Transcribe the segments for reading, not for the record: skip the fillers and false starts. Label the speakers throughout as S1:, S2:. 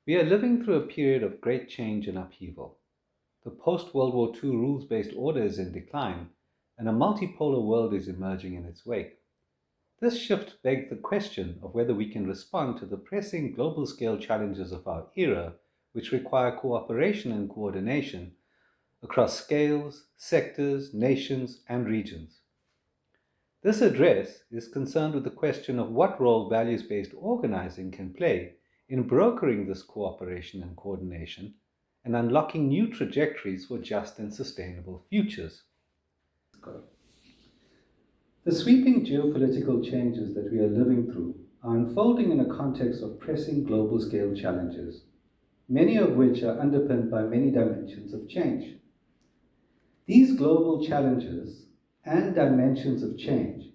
S1: We are living through a period of great change and upheaval. The post-World War II rules-based order is in decline, and a multipolar world is emerging in its wake. This shift begs the question of whether we can respond to the pressing global-scale challenges of our era, which require cooperation and coordination across scales, sectors, nations, and regions. This address is concerned with the question of what role values-based organizing can play in brokering this cooperation and coordination and unlocking new trajectories for just and sustainable futures. The sweeping geopolitical changes that we are living through are unfolding in a context of pressing global scale challenges, many of which are underpinned by many dimensions of change. These global challenges and dimensions of change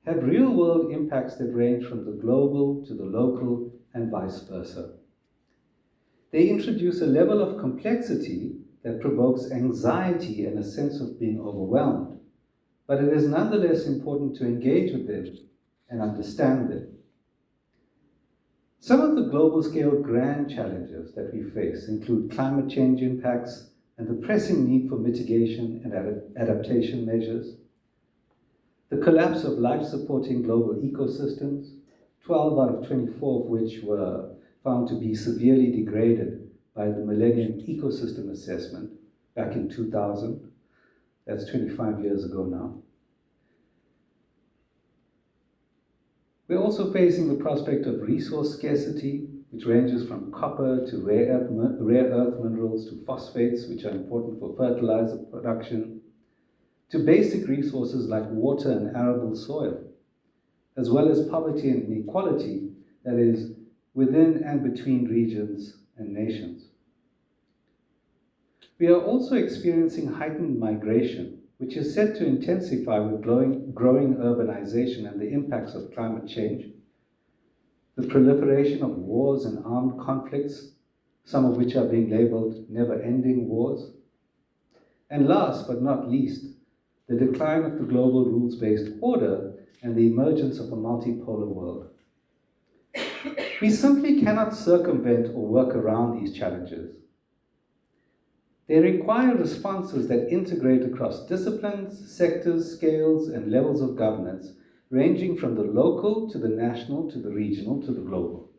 S1: have real-world impacts that range from the global to the local and vice versa. They introduce a level of complexity that provokes anxiety and a sense of being overwhelmed, but it is nonetheless important to engage with them and understand them. Some of the global scale grand challenges that we face include climate change impacts and the pressing need for mitigation and adaptation measures, the collapse of life-supporting global ecosystems, 12 out of 24 of which were found to be severely degraded by the Millennium Ecosystem Assessment back in 2000. That's 25 years ago now. We're also facing the prospect of resource scarcity, which ranges from copper to rare earth minerals to phosphates, which are important for fertilizer production, to basic resources like water and arable soil, as well as poverty and inequality that is within and between regions and nations. We are also experiencing heightened migration, which is set to intensify with growing urbanization and the impacts of climate change, the proliferation of wars and armed conflicts, some of which are being labeled never-ending wars, and last but not least, the decline of the global rules-based order and the emergence of a multipolar world. We simply cannot circumvent or work around these challenges. They require responses that integrate across disciplines, sectors, scales, and levels of governance, ranging from the local to the national to the regional to the global.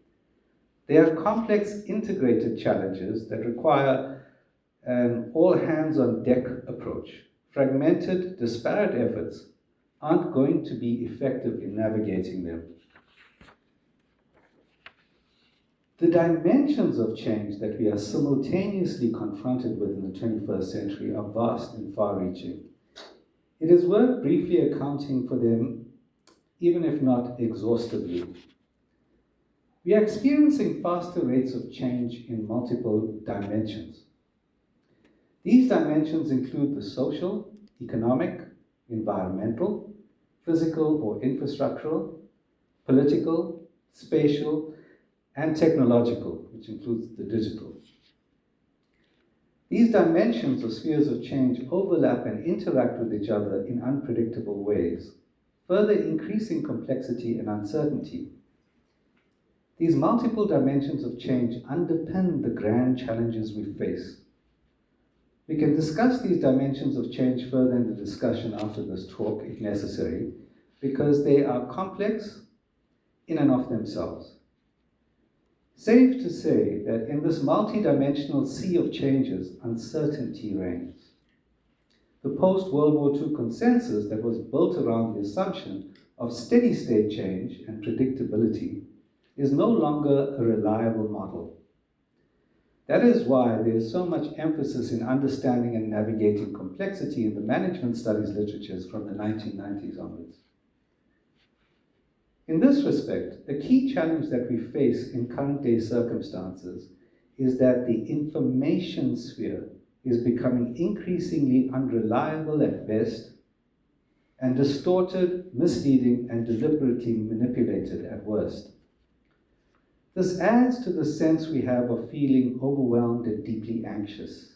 S1: They are complex, integrated challenges that require an all-hands-on-deck approach. Fragmented, disparate efforts aren't going to be effective in navigating them. The dimensions of change that we are simultaneously confronted with in the 21st century are vast and far-reaching. It is worth briefly accounting for them, even if not exhaustively. We are experiencing faster rates of change in multiple dimensions. These dimensions include the social, economic, environmental, physical or infrastructural, political, spatial, and technological, which includes the digital. These dimensions or spheres of change overlap and interact with each other in unpredictable ways, further increasing complexity and uncertainty. These multiple dimensions of change underpin the grand challenges we face. We can discuss these dimensions of change further in the discussion after this talk, if necessary, because they are complex in and of themselves. Safe to say that in this multidimensional sea of changes, uncertainty reigns. The post-World War II consensus that was built around the assumption of steady-state change and predictability is no longer a reliable model. That is why there is so much emphasis in understanding and navigating complexity in the management studies literatures from the 1990s onwards. In this respect, a key challenge that we face in current day circumstances is that the information sphere is becoming increasingly unreliable at best and distorted, misleading, and deliberately manipulated at worst. This adds to the sense we have of feeling overwhelmed and deeply anxious.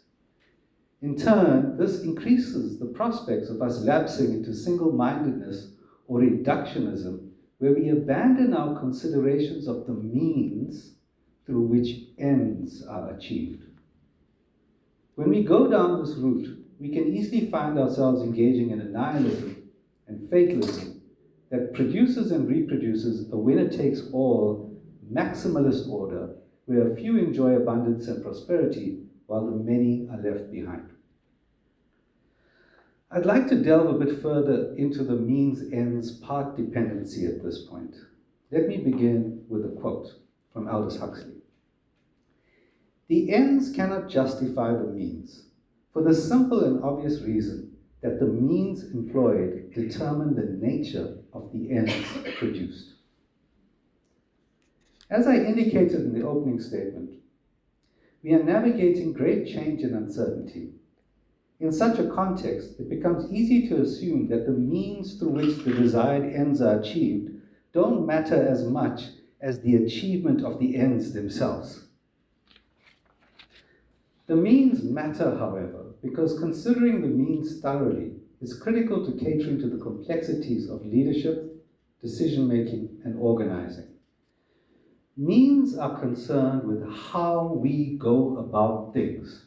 S1: In turn, this increases the prospects of us lapsing into single-mindedness or reductionism, where we abandon our considerations of the means through which ends are achieved. When we go down this route, we can easily find ourselves engaging in a nihilism and fatalism that produces and reproduces a winner-takes-all maximalist order where a few enjoy abundance and prosperity while the many are left behind. I'd like to delve a bit further into the means-ends part dependency at this point. Let me begin with a quote from Aldous Huxley. "The ends cannot justify the means, for the simple and obvious reason that the means employed determine the nature of the ends produced." As I indicated in the opening statement, we are navigating great change and uncertainty. In such a context, it becomes easy to assume that the means through which the desired ends are achieved don't matter as much as the achievement of the ends themselves. The means matter, however, because considering the means thoroughly is critical to catering to the complexities of leadership, decision-making, and organizing. Means are concerned with how we go about things.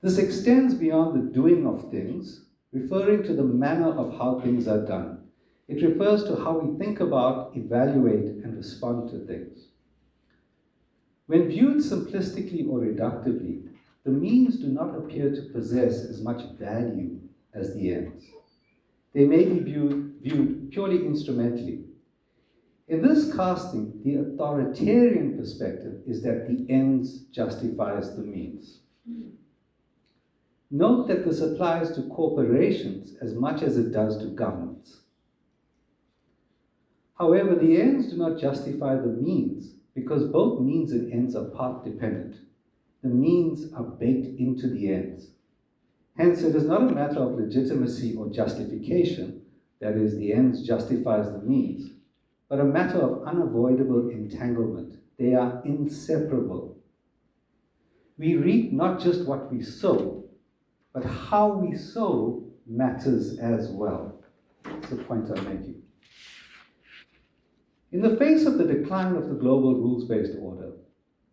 S1: This extends beyond the doing of things, referring to the manner of how things are done. It refers to how we think about, evaluate, and respond to things. When viewed simplistically or reductively, the means do not appear to possess as much value as the ends. They may be viewed purely instrumentally. In this casting, the authoritarian perspective is that the ends justifies the means. Note that this applies to corporations as much as it does to governments. However, the ends do not justify the means because both means and ends are part dependent. The means are baked into the ends. Hence, it is not a matter of legitimacy or justification, that is, the ends justifies the means, but a matter of unavoidable entanglement. They are inseparable. We reap not just what we sow, but how we sow matters as well. That's the point I'm making. In the face of the decline of the global rules-based order,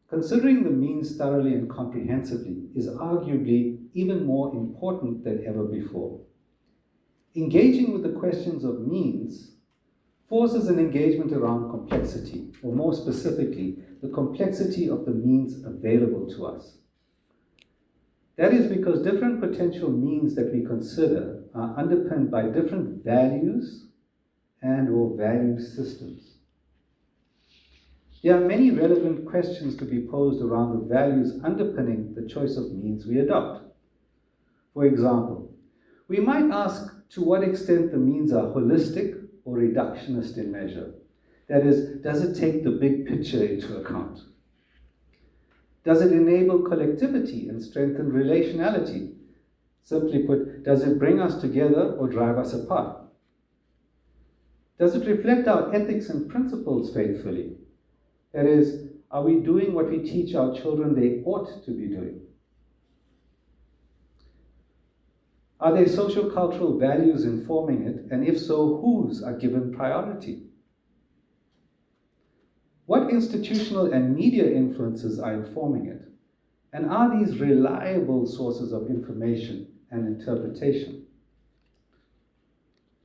S1: considering the means thoroughly and comprehensively is arguably even more important than ever before. Engaging with the questions of means forces an engagement around complexity, or more specifically, the complexity of the means available to us. That is because different potential means that we consider are underpinned by different values and/or value systems. There are many relevant questions to be posed around the values underpinning the choice of means we adopt. For example, we might ask to what extent the means are holistic or reductionist in measure. That is, does it take the big picture into account? Does it enable collectivity and strengthen relationality? Simply put, does it bring us together or drive us apart? Does it reflect our ethics and principles faithfully? That is, are we doing what we teach our children they ought to be doing? Are there social cultural values informing it, and if so, whose are given priority? What institutional and media influences are informing it? And are these reliable sources of information and interpretation?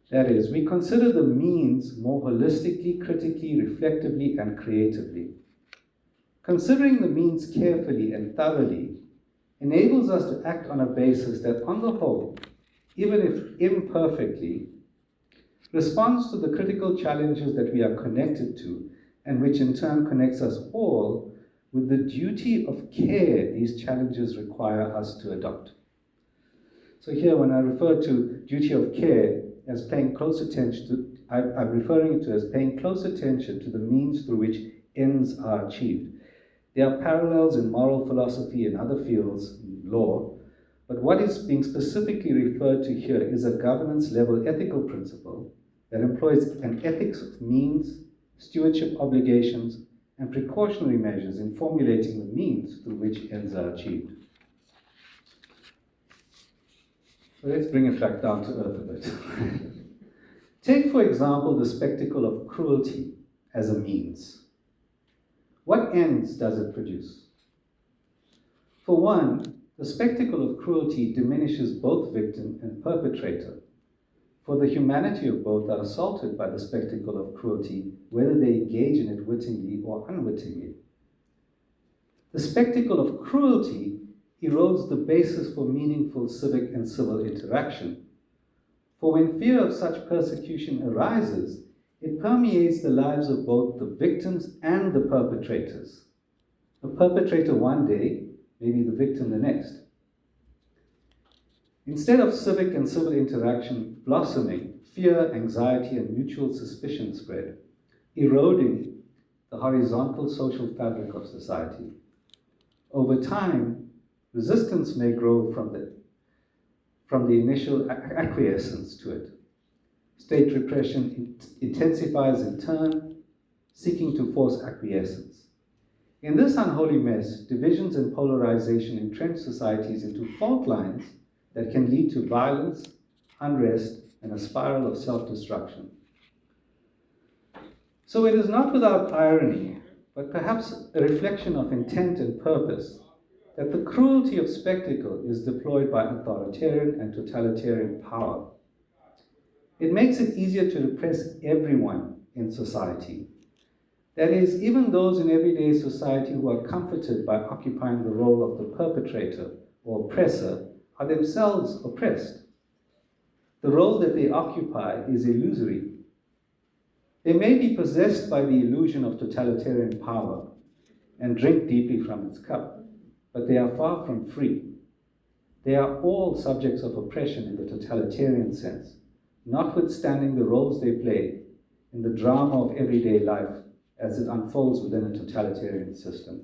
S1: That is, we consider the means more holistically, critically, reflectively, and creatively. Considering the means carefully and thoroughly enables us to act on a basis that, on the whole, even if imperfectly, responds to the critical challenges that we are connected to, and which in turn connects us all with the duty of care these challenges require us to adopt. So here, when I refer to duty of care as paying close attention to, I'm referring to as paying close attention to the means through which ends are achieved. There are parallels in moral philosophy and other fields, law, but what is being specifically referred to here is a governance-level ethical principle that employs an ethics of means, stewardship obligations, and precautionary measures in formulating the means through which ends are achieved. So let's bring it back down to earth a bit. Take, for example, the spectacle of cruelty as a means. What ends does it produce? For one, the spectacle of cruelty diminishes both victim and perpetrator, for the humanity of both are assaulted by the spectacle of cruelty, whether they engage in it wittingly or unwittingly. The spectacle of cruelty erodes the basis for meaningful civic and civil interaction. For when fear of such persecution arises, it permeates the lives of both the victims and the perpetrators. The perpetrator one day may be the victim the next. Instead of civic and civil interaction blossoming, fear, anxiety, and mutual suspicion spread, eroding the horizontal social fabric of society. Over time, resistance may grow from the initial acquiescence to it. State repression intensifies in turn, seeking to force acquiescence. In this unholy mess, divisions and polarization entrench societies into fault lines that can lead to violence, unrest, and a spiral of self-destruction. So it is not without irony, but perhaps a reflection of intent and purpose, that the cruelty of spectacle is deployed by authoritarian and totalitarian power. It makes it easier to repress everyone in society. That is, even those in everyday society who are comforted by occupying the role of the perpetrator or oppressor are themselves oppressed. The role that they occupy is illusory. They may be possessed by the illusion of totalitarian power and drink deeply from its cup, but they are far from free. They are all subjects of oppression in the totalitarian sense, notwithstanding the roles they play in the drama of everyday life as it unfolds within a totalitarian system.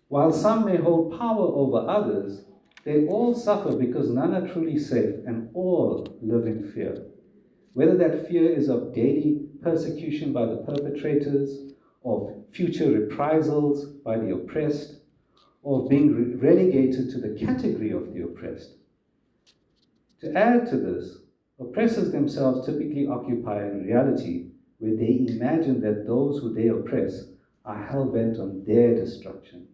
S1: While some may hold power over others, they all suffer because none are truly safe and all live in fear. Whether that fear is of daily persecution by the perpetrators, of future reprisals by the oppressed, or of being relegated to the category of the oppressed. To add to this, oppressors themselves typically occupy a reality where they imagine that those who they oppress are hell-bent on their destruction.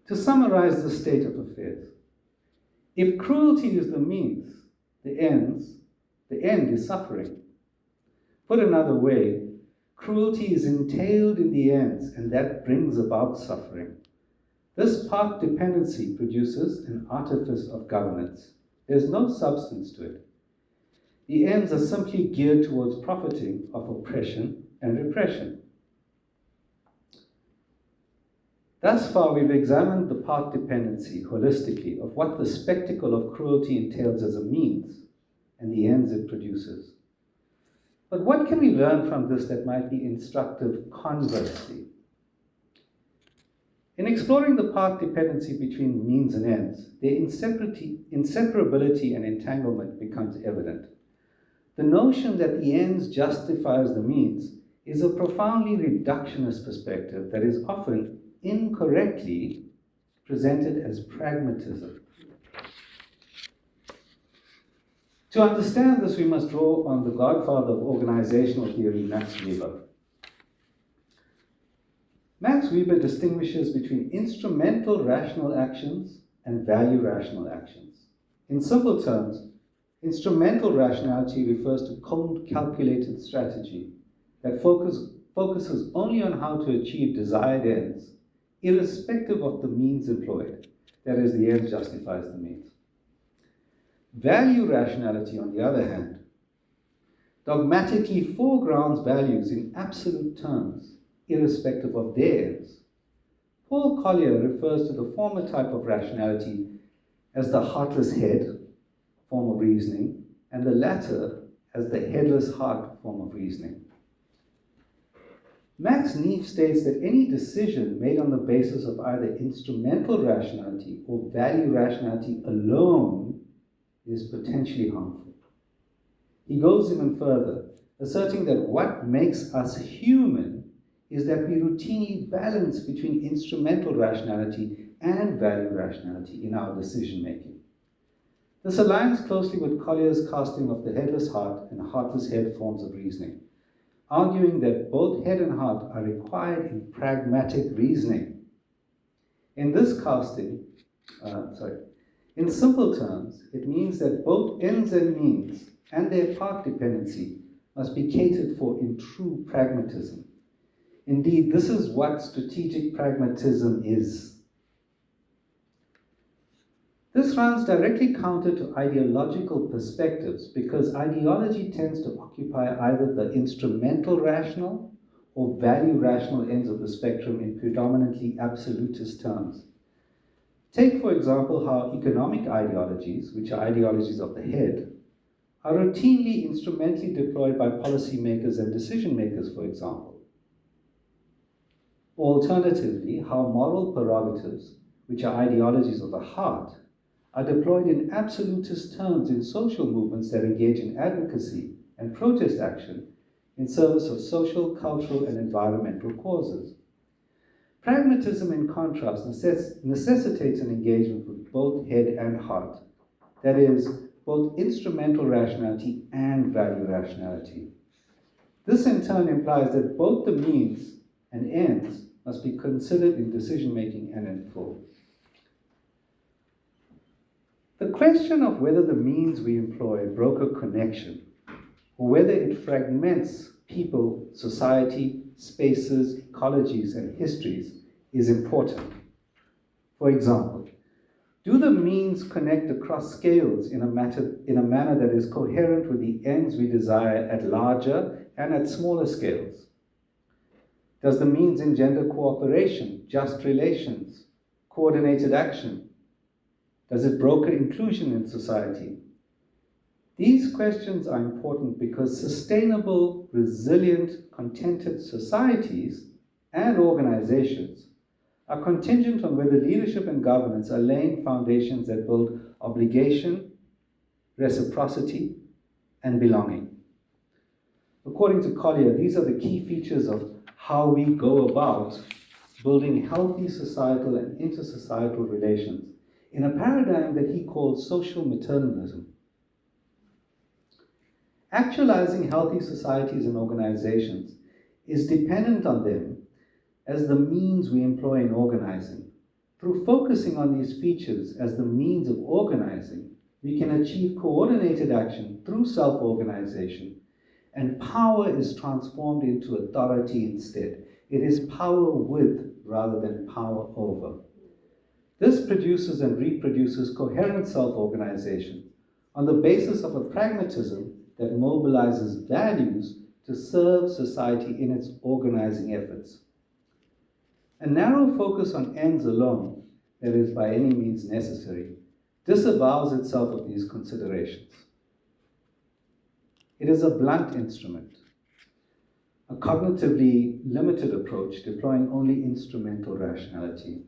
S1: To summarize the state of affairs, if cruelty is the means, the end is suffering. Put another way, cruelty is entailed in the ends, and that brings about suffering. This part dependency produces an artifice of governance. There's no substance to it. The ends are simply geared towards profiting of oppression and repression. Thus far, we've examined the part dependency holistically of what the spectacle of cruelty entails as a means and the ends it produces. But what can we learn from this that might be instructive conversely? In exploring the part dependency between means and ends, their inseparability and entanglement becomes evident. The notion that the ends justifies the means is a profoundly reductionist perspective that is often incorrectly presented as pragmatism. To understand this, we must draw on the godfather of organizational theory, Max Weber. Max Weber distinguishes between instrumental rational actions and value rational actions. In simple terms, instrumental rationality refers to cold, calculated strategy that focuses only on how to achieve desired ends, irrespective of the means employed. That is, the end justifies the means. Value rationality, on the other hand, dogmatically foregrounds values in absolute terms, irrespective of their ends. Paul Collier refers to the former type of rationality as the heartless head form of reasoning, and the latter as the headless heart form of reasoning. Max Neef states that any decision made on the basis of either instrumental rationality or value rationality alone is potentially harmful. He goes even further, asserting that what makes us human is that we routinely balance between instrumental rationality and value rationality in our decision-making. This aligns closely with Collier's casting of the headless heart and heartless head forms of reasoning. arguing that both head and heart are required in pragmatic reasoning. In this casting, in simple terms, it means that both ends and means and their path dependency must be catered for in true pragmatism. Indeed, this is what strategic pragmatism is. This runs directly counter to ideological perspectives because ideology tends to occupy either the instrumental rational or value rational ends of the spectrum in predominantly absolutist terms. Take, for example, how economic ideologies, which are ideologies of the head, are routinely instrumentally deployed by policymakers and decision makers, for example. Alternatively, how moral prerogatives, which are ideologies of the heart, are deployed in absolutist terms in social movements that engage in advocacy and protest action in service of social, cultural, and environmental causes. Pragmatism, in contrast, necessitates an engagement with both head and heart, that is, both instrumental rationality and value rationality. This in turn implies that both the means and ends must be considered in decision-making and in full. The question of whether the means we employ broker connection, or whether it fragments people, society, spaces, ecologies, and histories is important. For example, do the means connect across scales in a manner that is coherent with the ends we desire at larger and at smaller scales? Does the means engender cooperation, just relations, coordinated action? Does it broker inclusion in society? These questions are important because sustainable, resilient, contented societies and organizations are contingent on whether leadership and governance are laying foundations that build obligation, reciprocity, and belonging. According to Collier, these are the key features of how we go about building healthy societal and intersocietal relations in a paradigm that he calls social maternalism. Actualizing healthy societies and organizations is dependent on them as the means we employ in organizing. Through focusing on these features as the means of organizing, we can achieve coordinated action through self-organization, and power is transformed into authority instead. It is power with rather than power over. This produces and reproduces coherent self-organization on the basis of a pragmatism that mobilizes values to serve society in its organizing efforts. A narrow focus on ends alone, that is by any means necessary, disavows itself of these considerations. It is a blunt instrument, a cognitively limited approach deploying only instrumental rationality.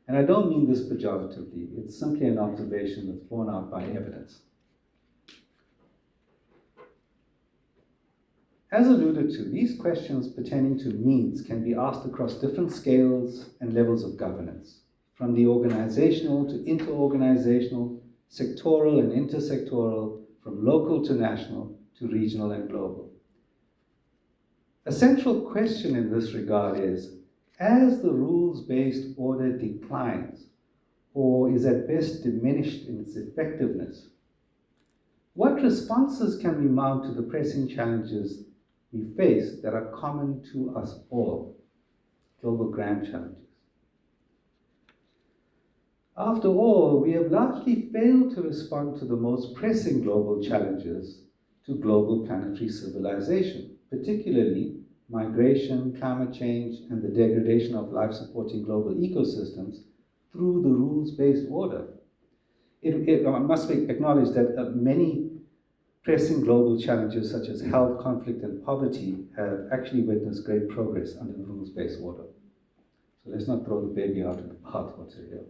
S1: And I don't mean this pejoratively, it's simply an observation that's borne out by evidence. As alluded to, these questions pertaining to means can be asked across different scales and levels of governance, from the organizational to interorganizational, sectoral and intersectoral, from local to national to regional and global. A central question in this regard is, as the rules-based order declines, or is at best diminished in its effectiveness, what responses can we mount to the pressing challenges we face that are common to us all, global grand challenges? After all, we have largely failed to respond to the most pressing global challenges to global planetary civilization, particularly migration, climate change, and the degradation of life-supporting global ecosystems through the rules-based order. It must be acknowledged that many pressing global challenges such as health, conflict, and poverty have actually witnessed great progress under the rules-based order. So let's not throw the baby out with the bathwater here.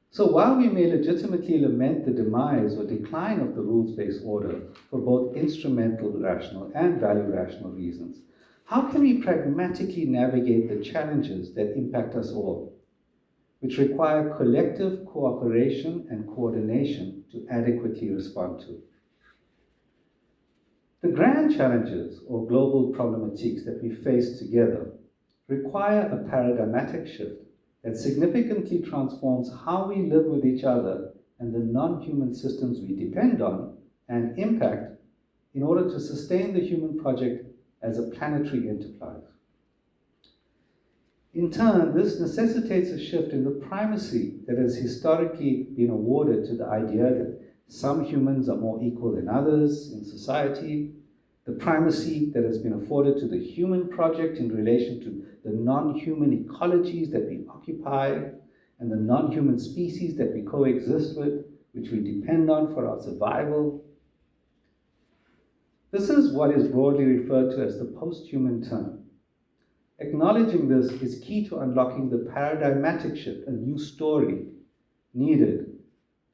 S1: So while we may legitimately lament the demise or decline of the rules-based order for both instrumental rational and value rational reasons, how can we pragmatically navigate the challenges that impact us all, which require collective cooperation and coordination to adequately respond to? The grand challenges or global problematics that we face together require a paradigmatic shift that significantly transforms how we live with each other and the non-human systems we depend on and impact in order to sustain the human project as a planetary enterprise. In turn, this necessitates a shift in the primacy that has historically been awarded to the idea that some humans are more equal than others in society, the primacy that has been afforded to the human project in relation to the non-human ecologies that we occupy and the non-human species that we coexist with, which we depend on for our survival. This is what is broadly referred to as the post-human term. Acknowledging this is key to unlocking the paradigmatic shift, a new story needed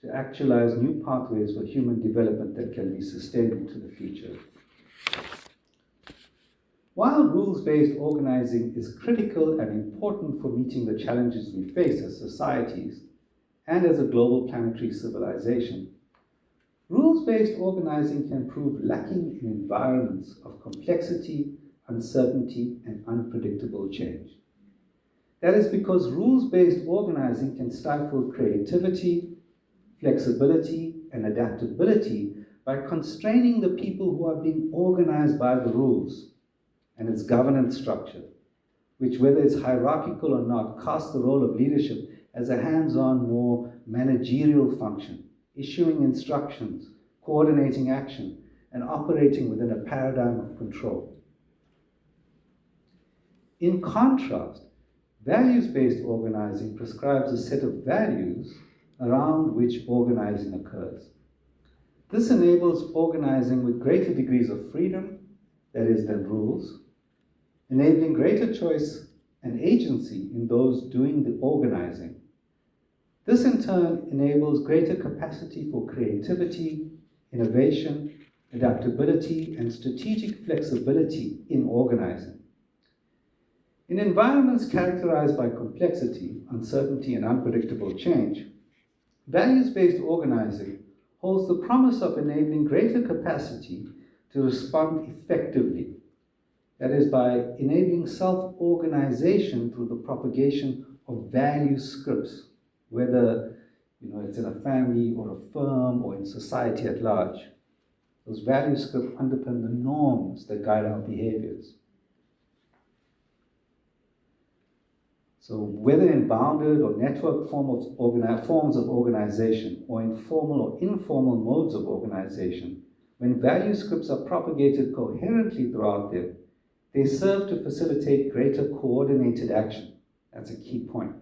S1: to actualize new pathways for human development that can be sustained into the future. While rules-based organizing is critical and important for meeting the challenges we face as societies and as a global planetary civilization, rules-based organizing can prove lacking in environments of complexity, uncertainty, and unpredictable change. That is because rules-based organizing can stifle creativity, flexibility, and adaptability by constraining the people who are being organized by the rules and its governance structure, which, whether it's hierarchical or not, casts the role of leadership as a hands-on, more managerial function, issuing instructions, coordinating action, and operating within a paradigm of control. In contrast, values-based organizing prescribes a set of values around which organizing occurs. This enables organizing with greater degrees of freedom, that is, than rules, enabling greater choice and agency in those doing the organizing. This in turn enables greater capacity for creativity, innovation, adaptability, and strategic flexibility in organizing. In environments characterized by complexity, uncertainty, and unpredictable change, values-based organizing holds the promise of enabling greater capacity to respond effectively. That is, by enabling self-organization through the propagation of value scripts, whether it's in a family or a firm or in society at large. Those value scripts underpin the norms that guide our behaviors. So whether in bounded or networked forms of organization, or in formal or informal modes of organization, when value scripts are propagated coherently throughout them, they serve to facilitate greater coordinated action. That's a key point.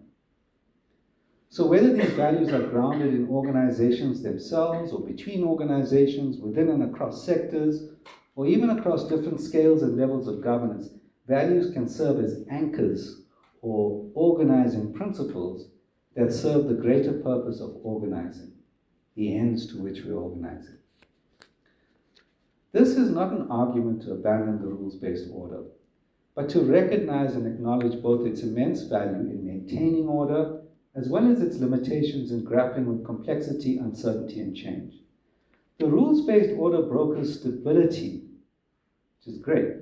S1: So whether these values are grounded in organizations themselves or between organizations, within and across sectors, or even across different scales and levels of governance, values can serve as anchors or organizing principles that serve the greater purpose of organizing, the ends to which we're organizing. This is not an argument to abandon the rules-based order, but to recognize and acknowledge both its immense value in maintaining order, as well as its limitations in grappling with complexity, uncertainty, and change. The rules-based order brokers stability, which is great,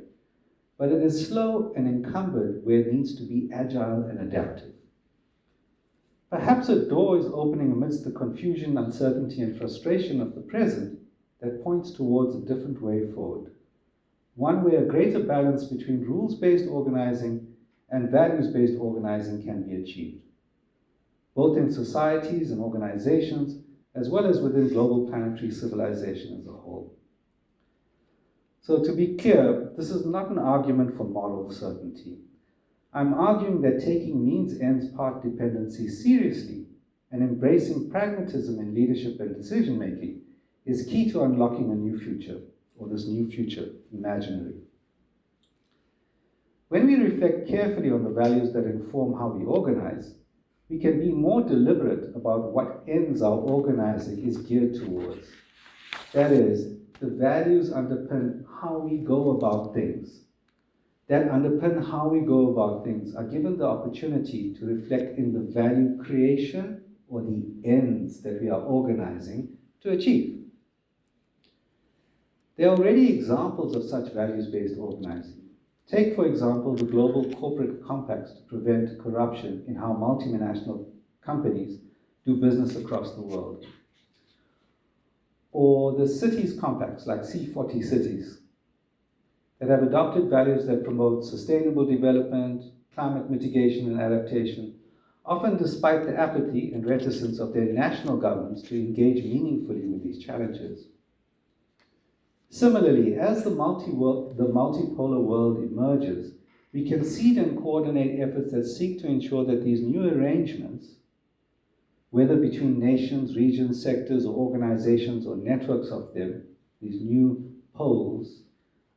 S1: but it is slow and encumbered where it needs to be agile and adaptive. Perhaps a door is opening amidst the confusion, uncertainty, and frustration of the present that points towards a different way forward. One where a greater balance between rules-based organizing and values-based organizing can be achieved, both in societies and organizations, as well as within global planetary civilization as a whole. So to be clear, this is not an argument for moral certainty. I'm arguing that taking means-ends-part dependency seriously and embracing pragmatism in leadership and decision-making is key to unlocking a new future, or this new future imaginary. When we reflect carefully on the values that inform how we organize, we can be more deliberate about what ends our organizing is geared towards. That is, the values underpin how we go about things. That underpin how we go about things are given the opportunity to reflect in the value creation or the ends that we are organizing to achieve. There are already examples of such values-based organizing. Take, for example, the global corporate compacts to prevent corruption in how multinational companies do business across the world. Or the cities compacts, like C40 cities, that have adopted values that promote sustainable development, climate mitigation and adaptation, often despite the apathy and reticence of their national governments to engage meaningfully with these challenges. Similarly, as the multipolar world emerges, we can seed and coordinate efforts that seek to ensure that these new arrangements, whether between nations, regions, sectors, or organizations, or networks of them, these new poles,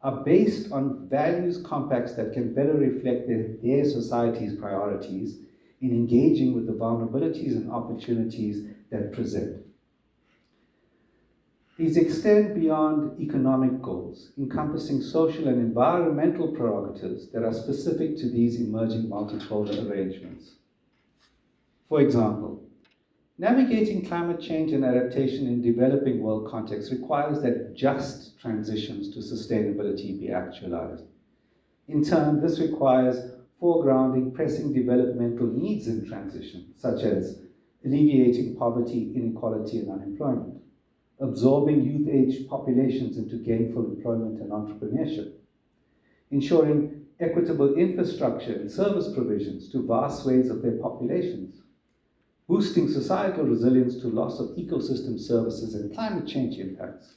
S1: are based on values compacts that can better reflect their society's priorities in engaging with the vulnerabilities and opportunities that present. These extend beyond economic goals, encompassing social and environmental prerogatives that are specific to these emerging multipolar arrangements. For example, navigating climate change and adaptation in developing world contexts requires that just transitions to sustainability be actualized. In turn, this requires foregrounding pressing developmental needs in transition, such as alleviating poverty, inequality, and unemployment, absorbing youth-age populations into gainful employment and entrepreneurship, ensuring equitable infrastructure and service provisions to vast swathes of their populations, boosting societal resilience to loss of ecosystem services and climate change impacts,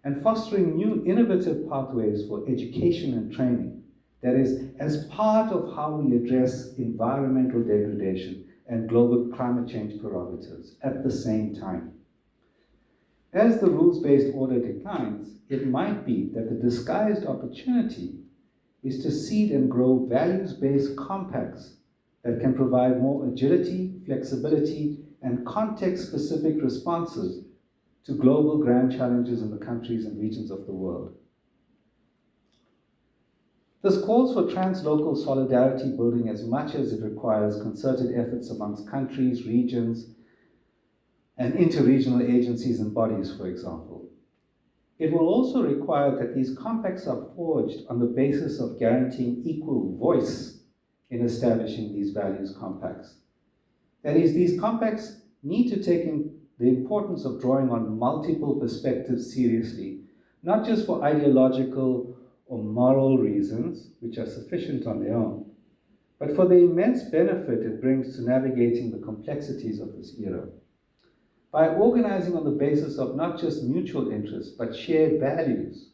S1: and fostering new innovative pathways for education and training, that is, as part of how we address environmental degradation and global climate change prerogatives at the same time. As the rules-based order declines, it might be that the disguised opportunity is to seed and grow values-based compacts that can provide more agility, flexibility, and context-specific responses to global grand challenges in the countries and regions of the world. This calls for translocal solidarity building as much as it requires concerted efforts amongst countries, regions, and interregional agencies and bodies, for example. It will also require that these compacts are forged on the basis of guaranteeing equal voice in establishing these values compacts. That is, these compacts need to take in the importance of drawing on multiple perspectives seriously, not just for ideological or moral reasons, which are sufficient on their own, but for the immense benefit it brings to navigating the complexities of this era. By organizing on the basis of not just mutual interests, but shared values,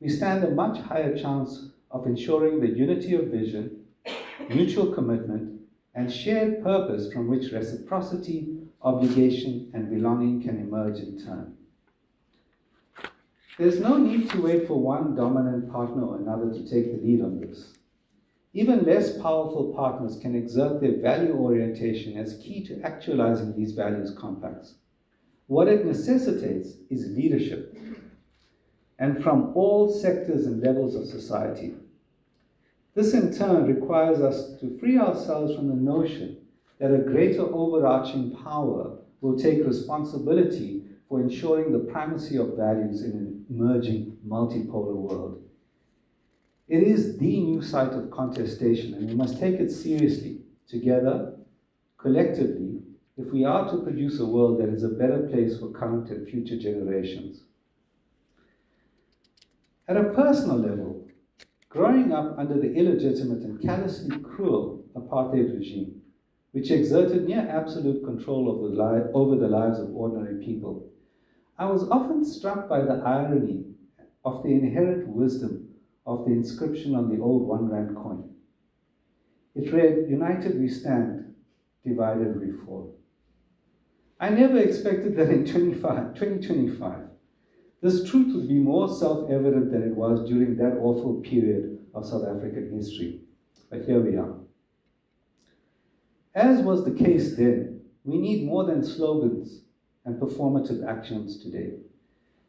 S1: we stand a much higher chance of ensuring the unity of vision, mutual commitment, and shared purpose from which reciprocity, obligation, and belonging can emerge in turn. There's no need to wait for one dominant partner or another to take the lead on this. Even less powerful partners can exert their value orientation as key to actualizing these values compacts. What it necessitates is leadership, and from all sectors and levels of society. This in turn requires us to free ourselves from the notion that a greater overarching power will take responsibility for ensuring the primacy of values in an emerging multipolar world. It is the new site of contestation, and we must take it seriously, together, collectively, if we are to produce a world that is a better place for current and future generations. At a personal level, growing up under the illegitimate and callously cruel apartheid regime, which exerted near absolute control over the lives of ordinary people, I was often struck by the irony of the inherent wisdom of the inscription on the old 1 Rand coin. It read, "United we stand, divided we fall." I never expected that in 2025, this truth would be more self-evident than it was during that awful period of South African history. But here we are. As was the case then, we need more than slogans and performative actions today.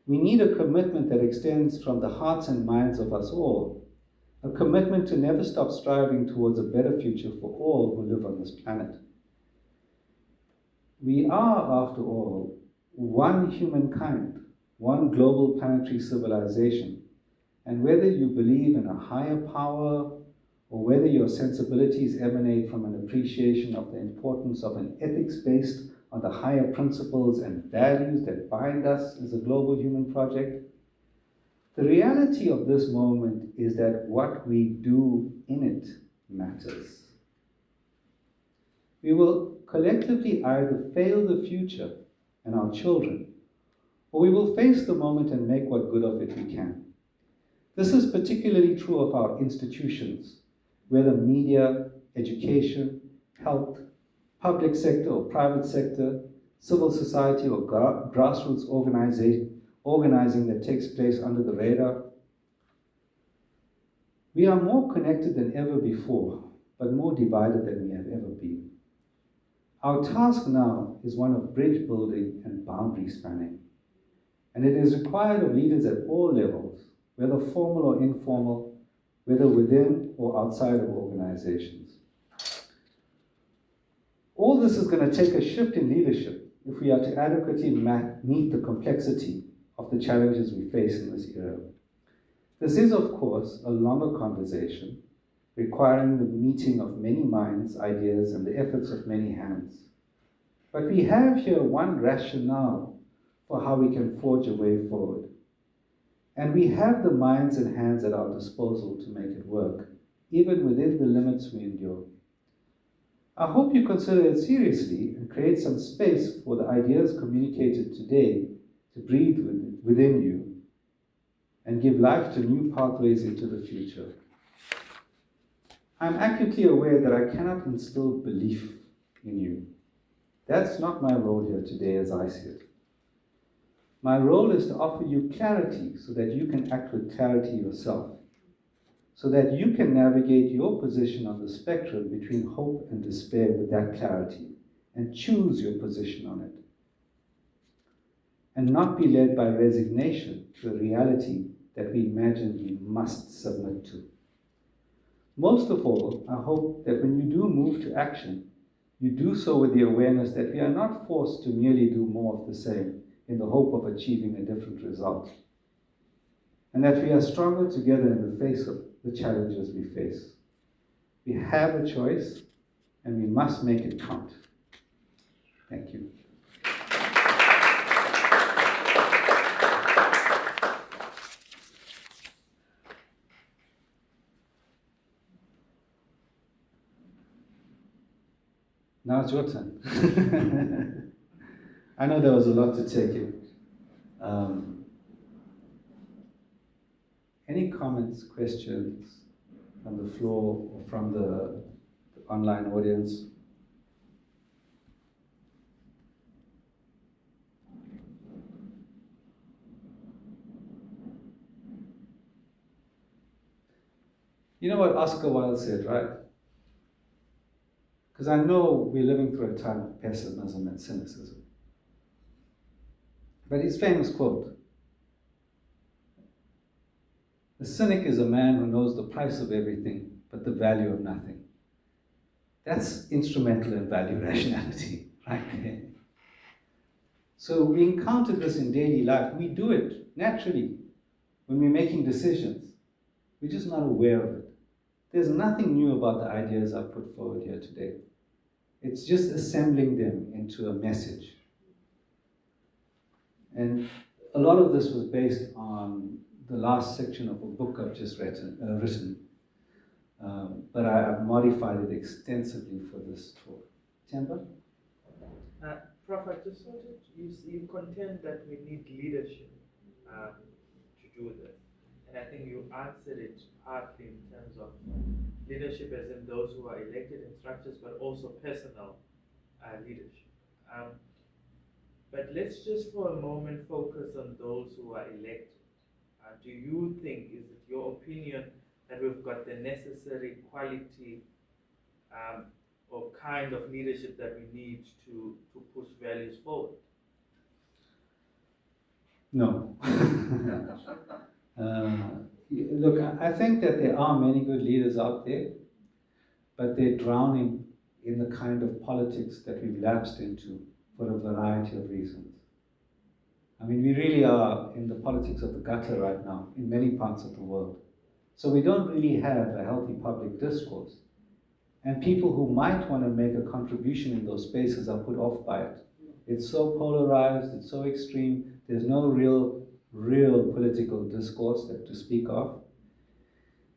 S1: We need a commitment that extends from the hearts and minds of us all, a commitment to never stop striving towards a better future for all who live on this planet. We are, after all, one humankind one global planetary civilization. And whether you believe in a higher power or whether your sensibilities emanate from an appreciation of the importance of an ethics based on the higher principles and values that bind us as a global human project, the reality of this moment is that what we do in it matters. We will collectively either fail the future and our children, or we will face the moment and make what good of it we can. This is particularly true of our institutions, whether media, education, health, public sector or private sector, civil society or grassroots organizing that takes place under the radar. We are more connected than ever before, but more divided than we have ever been. Our task now is one of bridge building and boundary spanning, and it is required of leaders at all levels, whether formal or informal, whether within or outside of organizations. All this is going to take a shift in leadership if we are to adequately meet the complexity of the challenges we face in this era. This is, of course, a longer conversation, requiring the meeting of many minds, ideas, and the efforts of many hands. But we have here one rationale for how we can forge a way forward. And we have the minds and hands at our disposal to make it work, even within the limits we endure. I hope you consider it seriously and create some space for the ideas communicated today to breathe within you and give life to new pathways into the future. I'm acutely aware that I cannot instill belief in you. That's not my role here today as I see it. My role is to offer you clarity so that you can act with clarity yourself, so that you can navigate your position on the spectrum between hope and despair with that clarity and choose your position on it, and not be led by resignation to a reality that we imagine we must submit to. Most of all, I hope that when you do move to action, you do so with the awareness that we are not forced to merely do more of the same in the hope of achieving a different result, and that we are stronger together in the face of the challenges we face. We have a choice, and we must make it count. Thank you. Now it's your turn. I know there was a lot to take in. Any comments, questions from the floor or from the online audience? You know what Oscar Wilde said, right? Because I know we're living through a time of pessimism and cynicism. But his famous quote, "The cynic is a man who knows the price of everything, but the value of nothing." That's instrumental in value rationality, right there. So we encounter this in daily life. We do it naturally when we're making decisions. We're just not aware of it. There's nothing new about the ideas I've put forward here today. It's just assembling them into a message. And a lot of this was based on the last section of a book I've just written. But I've modified it extensively for this talk. Temba?
S2: Prof, I just wanted you contend that we need leadership to do this. And I think you answered it partly in terms of leadership as in those who are elected in structures, but also personal leadership. But let's just for a moment focus on those who are elected. Do you think, is it your opinion, that we've got the necessary quality or kind of leadership that we need to push values forward?
S1: No. Look, I think that there are many good leaders out there, but they're drowning in the kind of politics that we've lapsed into for a variety of reasons. I mean, we really are in the politics of the gutter right now in many parts of the world. So we don't really have a healthy public discourse. And people who might want to make a contribution in those spaces are put off by it. It's so polarized, it's so extreme, there's no real political discourse that to speak of.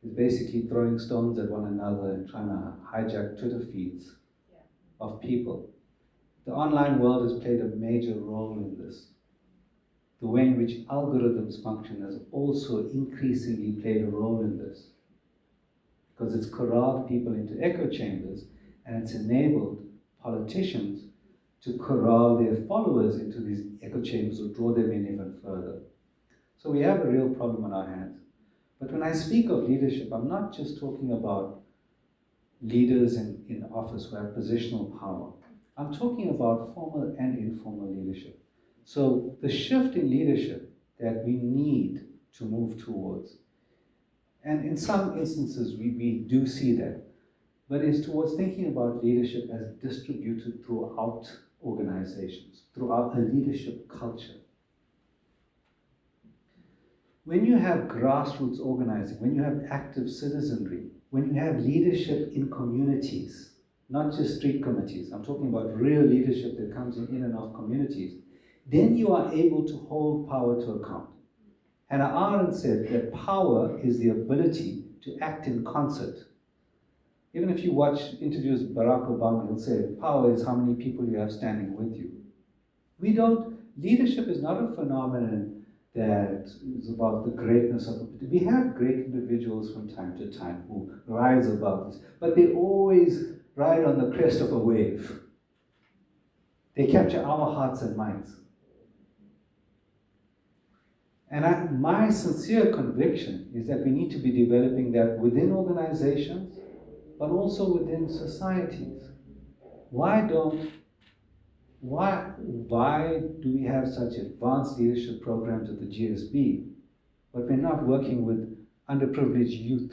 S1: It's basically throwing stones at one another and trying to hijack Twitter feeds of people. The online world has played a major role in this. The way in which algorithms function has also increasingly played a role in this, because it's corralled people into echo chambers and it's enabled politicians to corral their followers into these echo chambers or draw them in even further. So we have a real problem on our hands. But when I speak of leadership, I'm not just talking about leaders in office who have positional power. I'm talking about formal and informal leadership. So the shift in leadership that we need to move towards, and in some instances we do see that, but it's towards thinking about leadership as distributed throughout organizations, throughout a leadership culture. When you have grassroots organizing, when you have active citizenry, when you have leadership in communities, not just street committees, I'm talking about real leadership that comes in and of communities, then you are able to hold power to account. Hannah Arendt said that power is the ability to act in concert. Even if you watch interviews with Barack Obama, he'll say, power is how many people you have standing with you. Leadership is not a phenomenon that is about the greatness of it. We have great individuals from time to time who rise above this, but they always ride on the crest of a wave. They capture our hearts and minds. And my sincere conviction is that we need to be developing that within organizations, but also within societies. Why do we have such advanced leadership programs at the GSB, but we're not working with underprivileged youth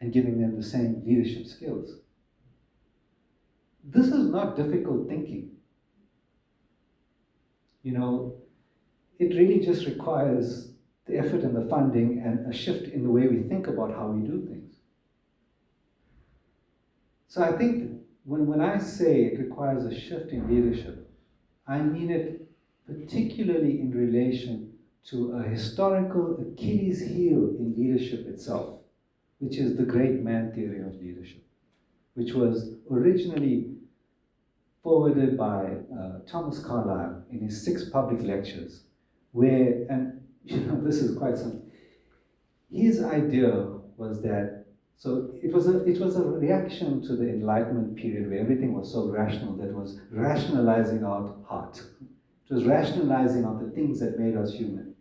S1: and giving them the same leadership skills? This is not difficult thinking. It really just requires the effort and the funding and a shift in the way we think about how we do things. So I think when I say it requires a shift in leadership, I mean it particularly in relation to a historical Achilles heel in leadership itself, which is the great man theory of leadership, which was originally forwarded by Thomas Carlyle in his 6 public lectures, where, and this is quite something. His idea was that, so it was a reaction to the Enlightenment period where everything was so rational that it was rationalizing out heart. It was rationalizing out the things that made us human.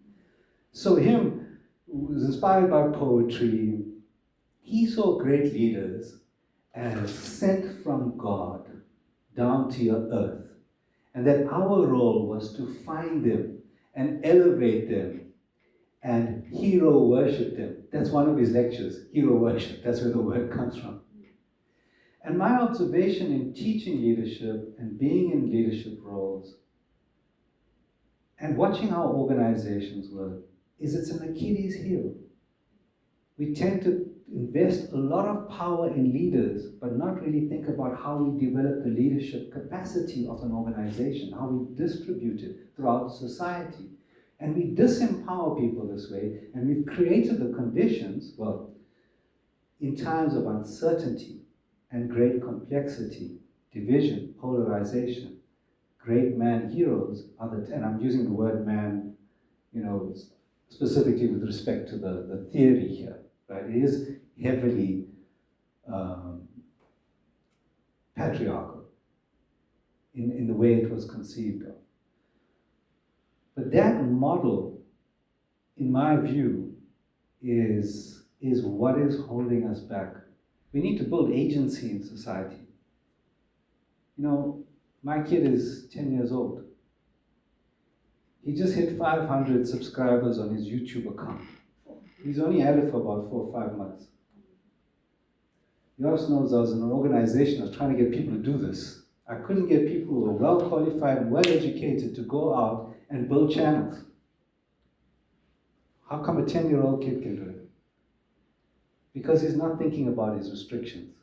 S1: So him, who was inspired by poetry, he saw great leaders as sent from God down to your earth, and that our role was to find them and elevate them and hero worship them. That's one of his lectures, hero worship. That's where the word comes from. And my observation in teaching leadership and being in leadership roles and watching how organizations work is it's an Achilles heel. We tend to invest a lot of power in leaders, but not really think about how we develop the leadership capacity of an organization, how we distribute it throughout society. And we disempower people this way, and we've created the conditions, in times of uncertainty and great complexity, division, polarization, great man heroes and I'm using the word man, specifically with respect to the theory here, right? It is heavily patriarchal in the way it was conceived of. But that model, in my view, is what is holding us back. We need to build agency in society. My kid is 10 years old. He just hit 500 subscribers on his YouTube account. He's only had it for about 4 or 5 months. Yours knows I was in an organization, I was trying to get people to do this. I couldn't get people who were well qualified and well educated to go out and build channels. How come a 10-year-old kid can do it? Because he's not thinking about his restrictions.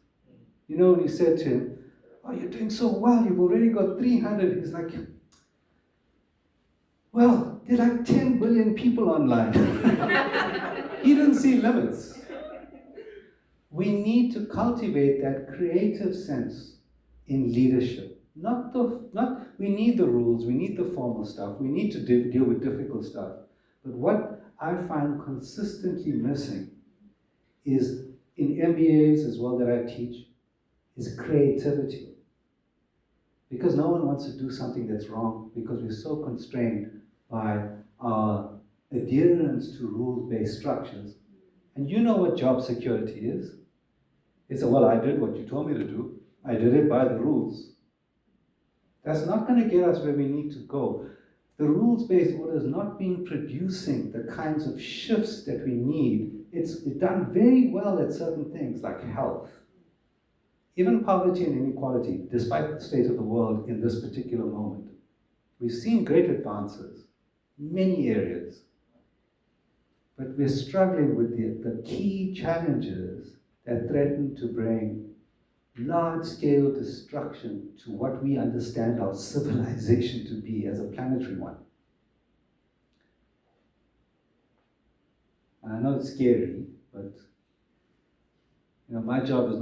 S1: You know, when you said to him, oh, you're doing so well, you've already got 300. He's like, well, there are like 10 billion people online. He didn't see limits. We need to cultivate that creative sense in leadership. We need the rules, we need the formal stuff, we need to deal with difficult stuff. But what I find consistently missing is, in MBAs as well that I teach, is creativity. Because no one wants to do something that's wrong, because we're so constrained by our adherence to rules-based structures. And you know what job security is? It's, well, I did what you told me to do. I did it by the rules. That's not going to get us where we need to go. The rules-based order is not being producing the kinds of shifts that we need. It's done very well at certain things like health. Even poverty and inequality, despite the state of the world in this particular moment. We've seen great advances, many areas. But we're struggling with the key challenges that threaten to bring large-scale destruction to what we understand our civilization to be as a planetary one. And I know it's scary, but my job is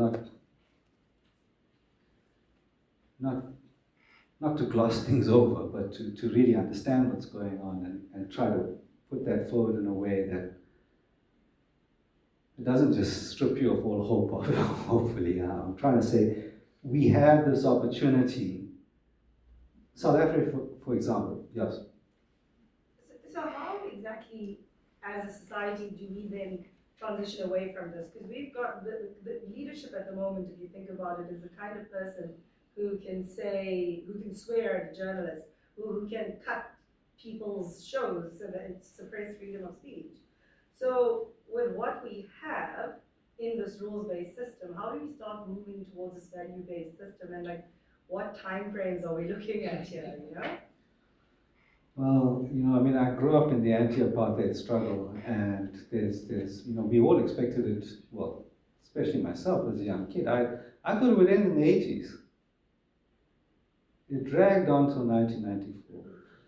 S1: not to gloss things over, but to really understand what's going on and try to put that forward in a way that it doesn't just strip you of all hope of it, hopefully. I'm trying to say, we have this opportunity. South Africa, for example, yes?
S3: So how exactly, as a society, do we then transition away from this? Because we've got the leadership at the moment, if you think about it, is the kind of person who can swear at a journalist, who can cut people's shows so that it suppress freedom of speech. So with what we have in this rules-based system, how do we start moving towards this value-based system, and what time frames are we looking at here,
S1: Well, I grew up in the anti-apartheid struggle, and there's we all expected it, well, especially myself as a young kid. I thought it would end in the 80s. It dragged on till 1994.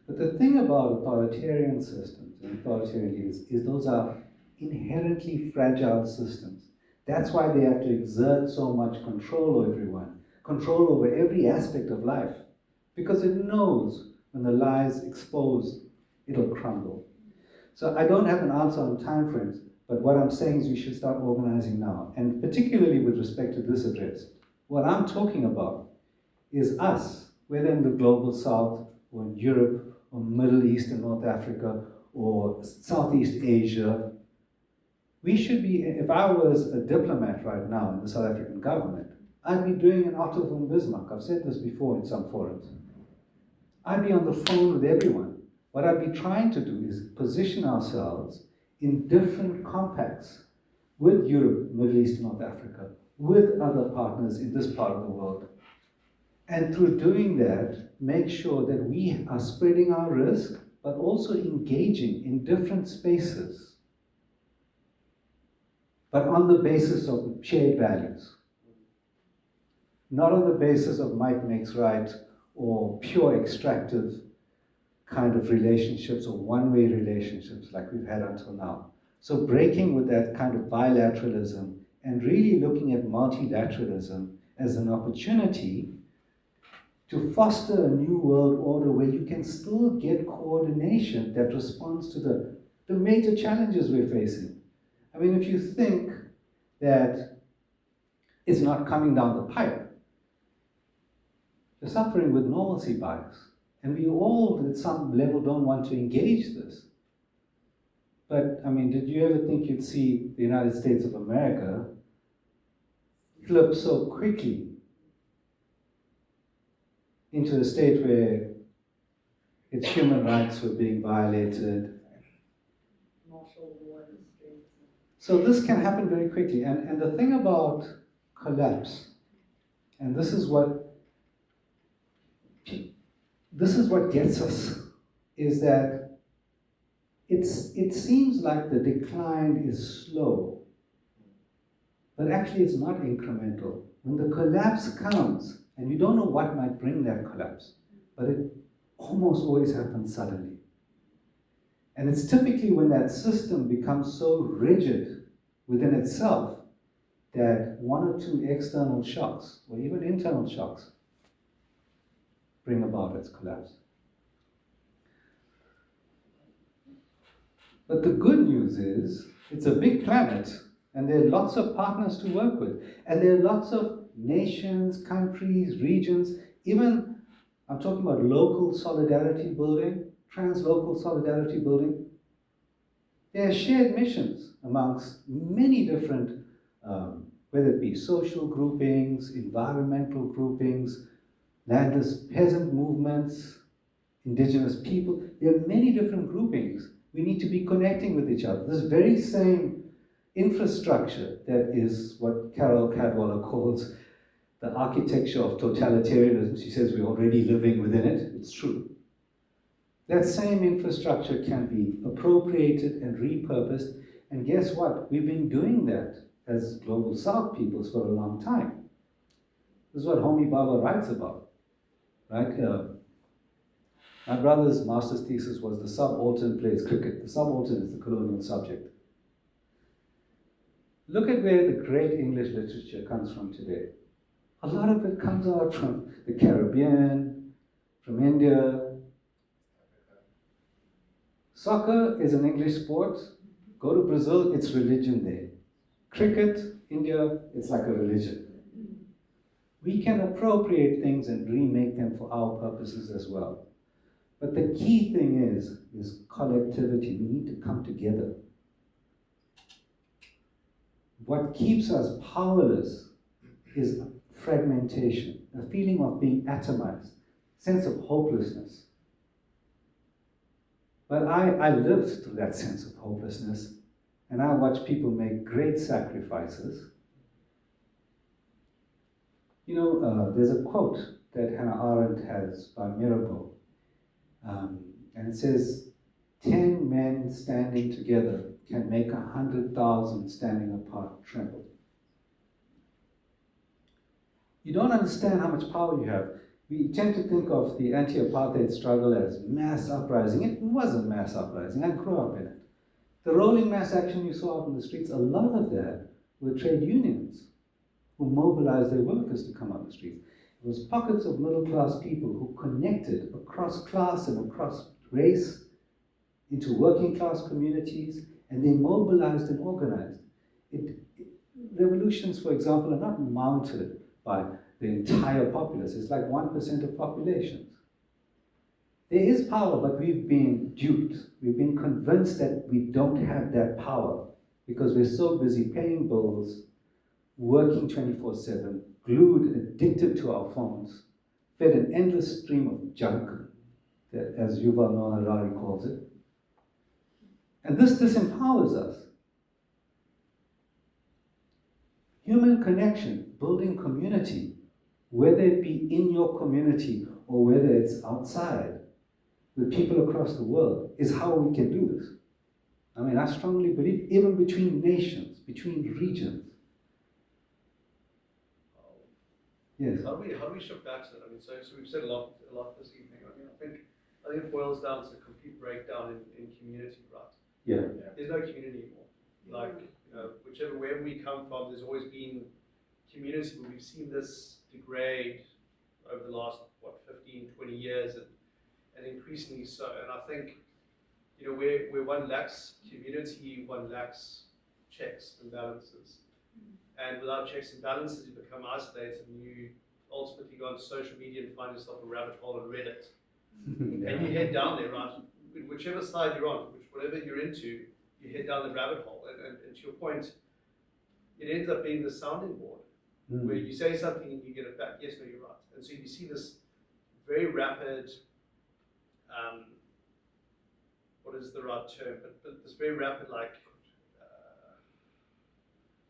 S1: But the thing about authoritarian systems and authoritarian leaders is those are inherently fragile systems. That's why they have to exert so much control over everyone, control over every aspect of life, because it knows when the lie is exposed, it'll crumble. So I don't have an answer on timeframes, but what I'm saying is we should start organizing now, and particularly with respect to this address. What I'm talking about is us, whether in the global south, or in Europe, or Middle East and North Africa, or Southeast Asia. We should be, if I was a diplomat right now in the South African government, I'd be doing an Otto von Bismarck. I've said this before in some forums. I'd be on the phone with everyone. What I'd be trying to do is position ourselves in different compacts with Europe, Middle East, North Africa, with other partners in this part of the world. And through doing that, make sure that we are spreading our risk, but also engaging in different spaces, but on the basis of shared values. Not on the basis of might makes right, or pure extractive kind of relationships, or one-way relationships like we've had until now. So breaking with that kind of bilateralism and really looking at multilateralism as an opportunity to foster a new world order where you can still get coordination that responds to the major challenges we're facing. I mean, if you think that it's not coming down the pipe, you're suffering with normalcy bias. And we all, at some level, don't want to engage this. But, I mean, did you ever think you'd see the United States of America flip so quickly into a state where its human rights were being violated?
S3: Martial law in the streets.
S1: So this can happen very quickly. And the thing about collapse, and this is what gets us, is that it seems like the decline is slow, but actually it's not incremental. When the collapse comes, and you don't know what might bring that collapse, but it almost always happens suddenly. And it's typically when that system becomes so rigid within itself that one or two external shocks, or even internal shocks, bring about its collapse. But the good news is, it's a big planet, and there are lots of partners to work with. And there are lots of nations, countries, regions, even, I'm talking about local solidarity building, translocal solidarity building. There are shared missions amongst many different, whether it be social groupings, environmental groupings, landless peasant movements, indigenous people. There are many different groupings. We need to be connecting with each other. This very same infrastructure that is what Carol Cadwallader calls the architecture of totalitarianism. She says we're already living within it. It's true. That same infrastructure can be appropriated and repurposed. And guess what? We've been doing that as Global South peoples for a long time. This is what Homi Bhabha writes about, right? My brother's master's thesis was the subaltern plays cricket. The subaltern is the colonial subject. Look at where the great English literature comes from today. A lot of it comes out from the Caribbean, from India. Soccer is an English sport. Go to Brazil, it's religion there. Cricket, India, it's like a religion. We can appropriate things and remake them for our purposes as well. But the key thing is collectivity. We need to come together. What keeps us powerless is fragmentation, a feeling of being atomized, sense of hopelessness. But I lived through that sense of hopelessness, and I watched people make great sacrifices. You know, there's a quote that Hannah Arendt has by Mirabeau, and it says, 10 men standing together can make 100,000 standing apart tremble. You don't understand how much power you have. We tend to think of the anti-apartheid struggle as mass uprising. It wasn't mass uprising. I grew up in it. The rolling mass action you saw out in the streets, a lot of that were trade unions who mobilized their workers to come out the streets. It was pockets of middle-class people who connected across class and across race into working-class communities, and they mobilized and organized. Revolutions, for example, are not mounted by the entire populace. It's like 1% of populations. There is power, but we've been duped. We've been convinced that we don't have that power because we're so busy paying bills, working 24/7, glued, addicted to our phones, fed an endless stream of junk, as Yuval Noah Harari calls it. And this disempowers us. Human connection, building community, whether it be in your community or whether it's outside, with people across the world, is how we can do this. I mean, I strongly believe even between nations, between regions. Yes.
S4: How do we shift back to that? I mean, so we've said a lot this evening. I mean, I think it boils down to a complete breakdown in community, right?
S1: Yeah.
S4: There's no community anymore. Like, you know, wherever we come from, there's always been community, but we've seen this degrade over the last, 15, 20 years, and increasingly so. And I think, you know, where one lacks community, one lacks checks and balances. And without checks and balances, you become isolated, and you ultimately go onto social media and find yourself a rabbit hole on Reddit.
S1: Yeah.
S4: And you head down there, right? Whichever side you're on, whatever you're into, you head down the rabbit hole. And to your point, it ends up being the sounding board, where you say something and you get it back. Yes, no, you're right. And so you see this very rapid, what is the right term? But this very rapid, like,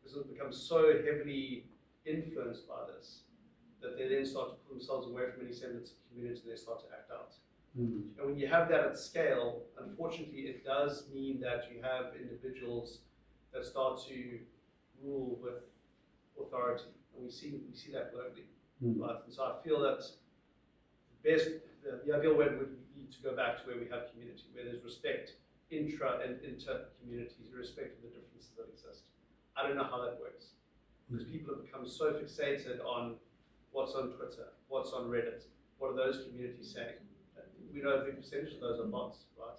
S4: this has become so heavily influenced by this that they then start to pull themselves away from any semblance of community and they start to act out.
S1: Mm.
S4: And when you have that at scale, unfortunately, it does mean that you have individuals that start to rule with authority, and we see that globally.
S1: Mm.
S4: Right? And so I feel that the ideal way would be to go back to where we have community, where there's respect intra and inter communities, respect of the differences that exist. I don't know how that works, because people have become so fixated on what's on Twitter, what's on Reddit, what are those communities saying. We know a big percentage of those are bots, right?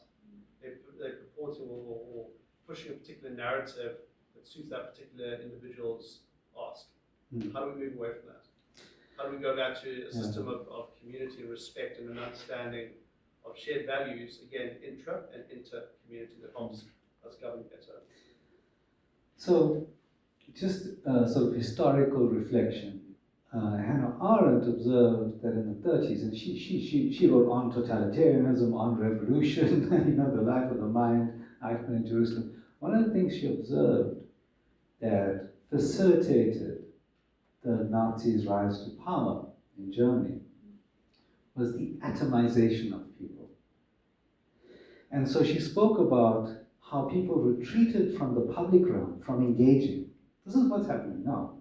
S4: They're purporting or pushing a particular narrative that suits that particular individual's ask.
S1: Mm.
S4: How do we move away from that? How do we go back to a system of community and respect and an understanding of shared values, again, intra and inter community, that helps us govern better?
S1: So, just sort of historical reflection. Hannah Arendt observed that in the 30s, and she wrote on totalitarianism, on revolution, the life of the mind, Eichmann in Jerusalem. One of the things she observed that facilitated the Nazis' rise to power in Germany was the atomization of people. And so she spoke about how people retreated from the public realm, from engaging. This is what's happening now.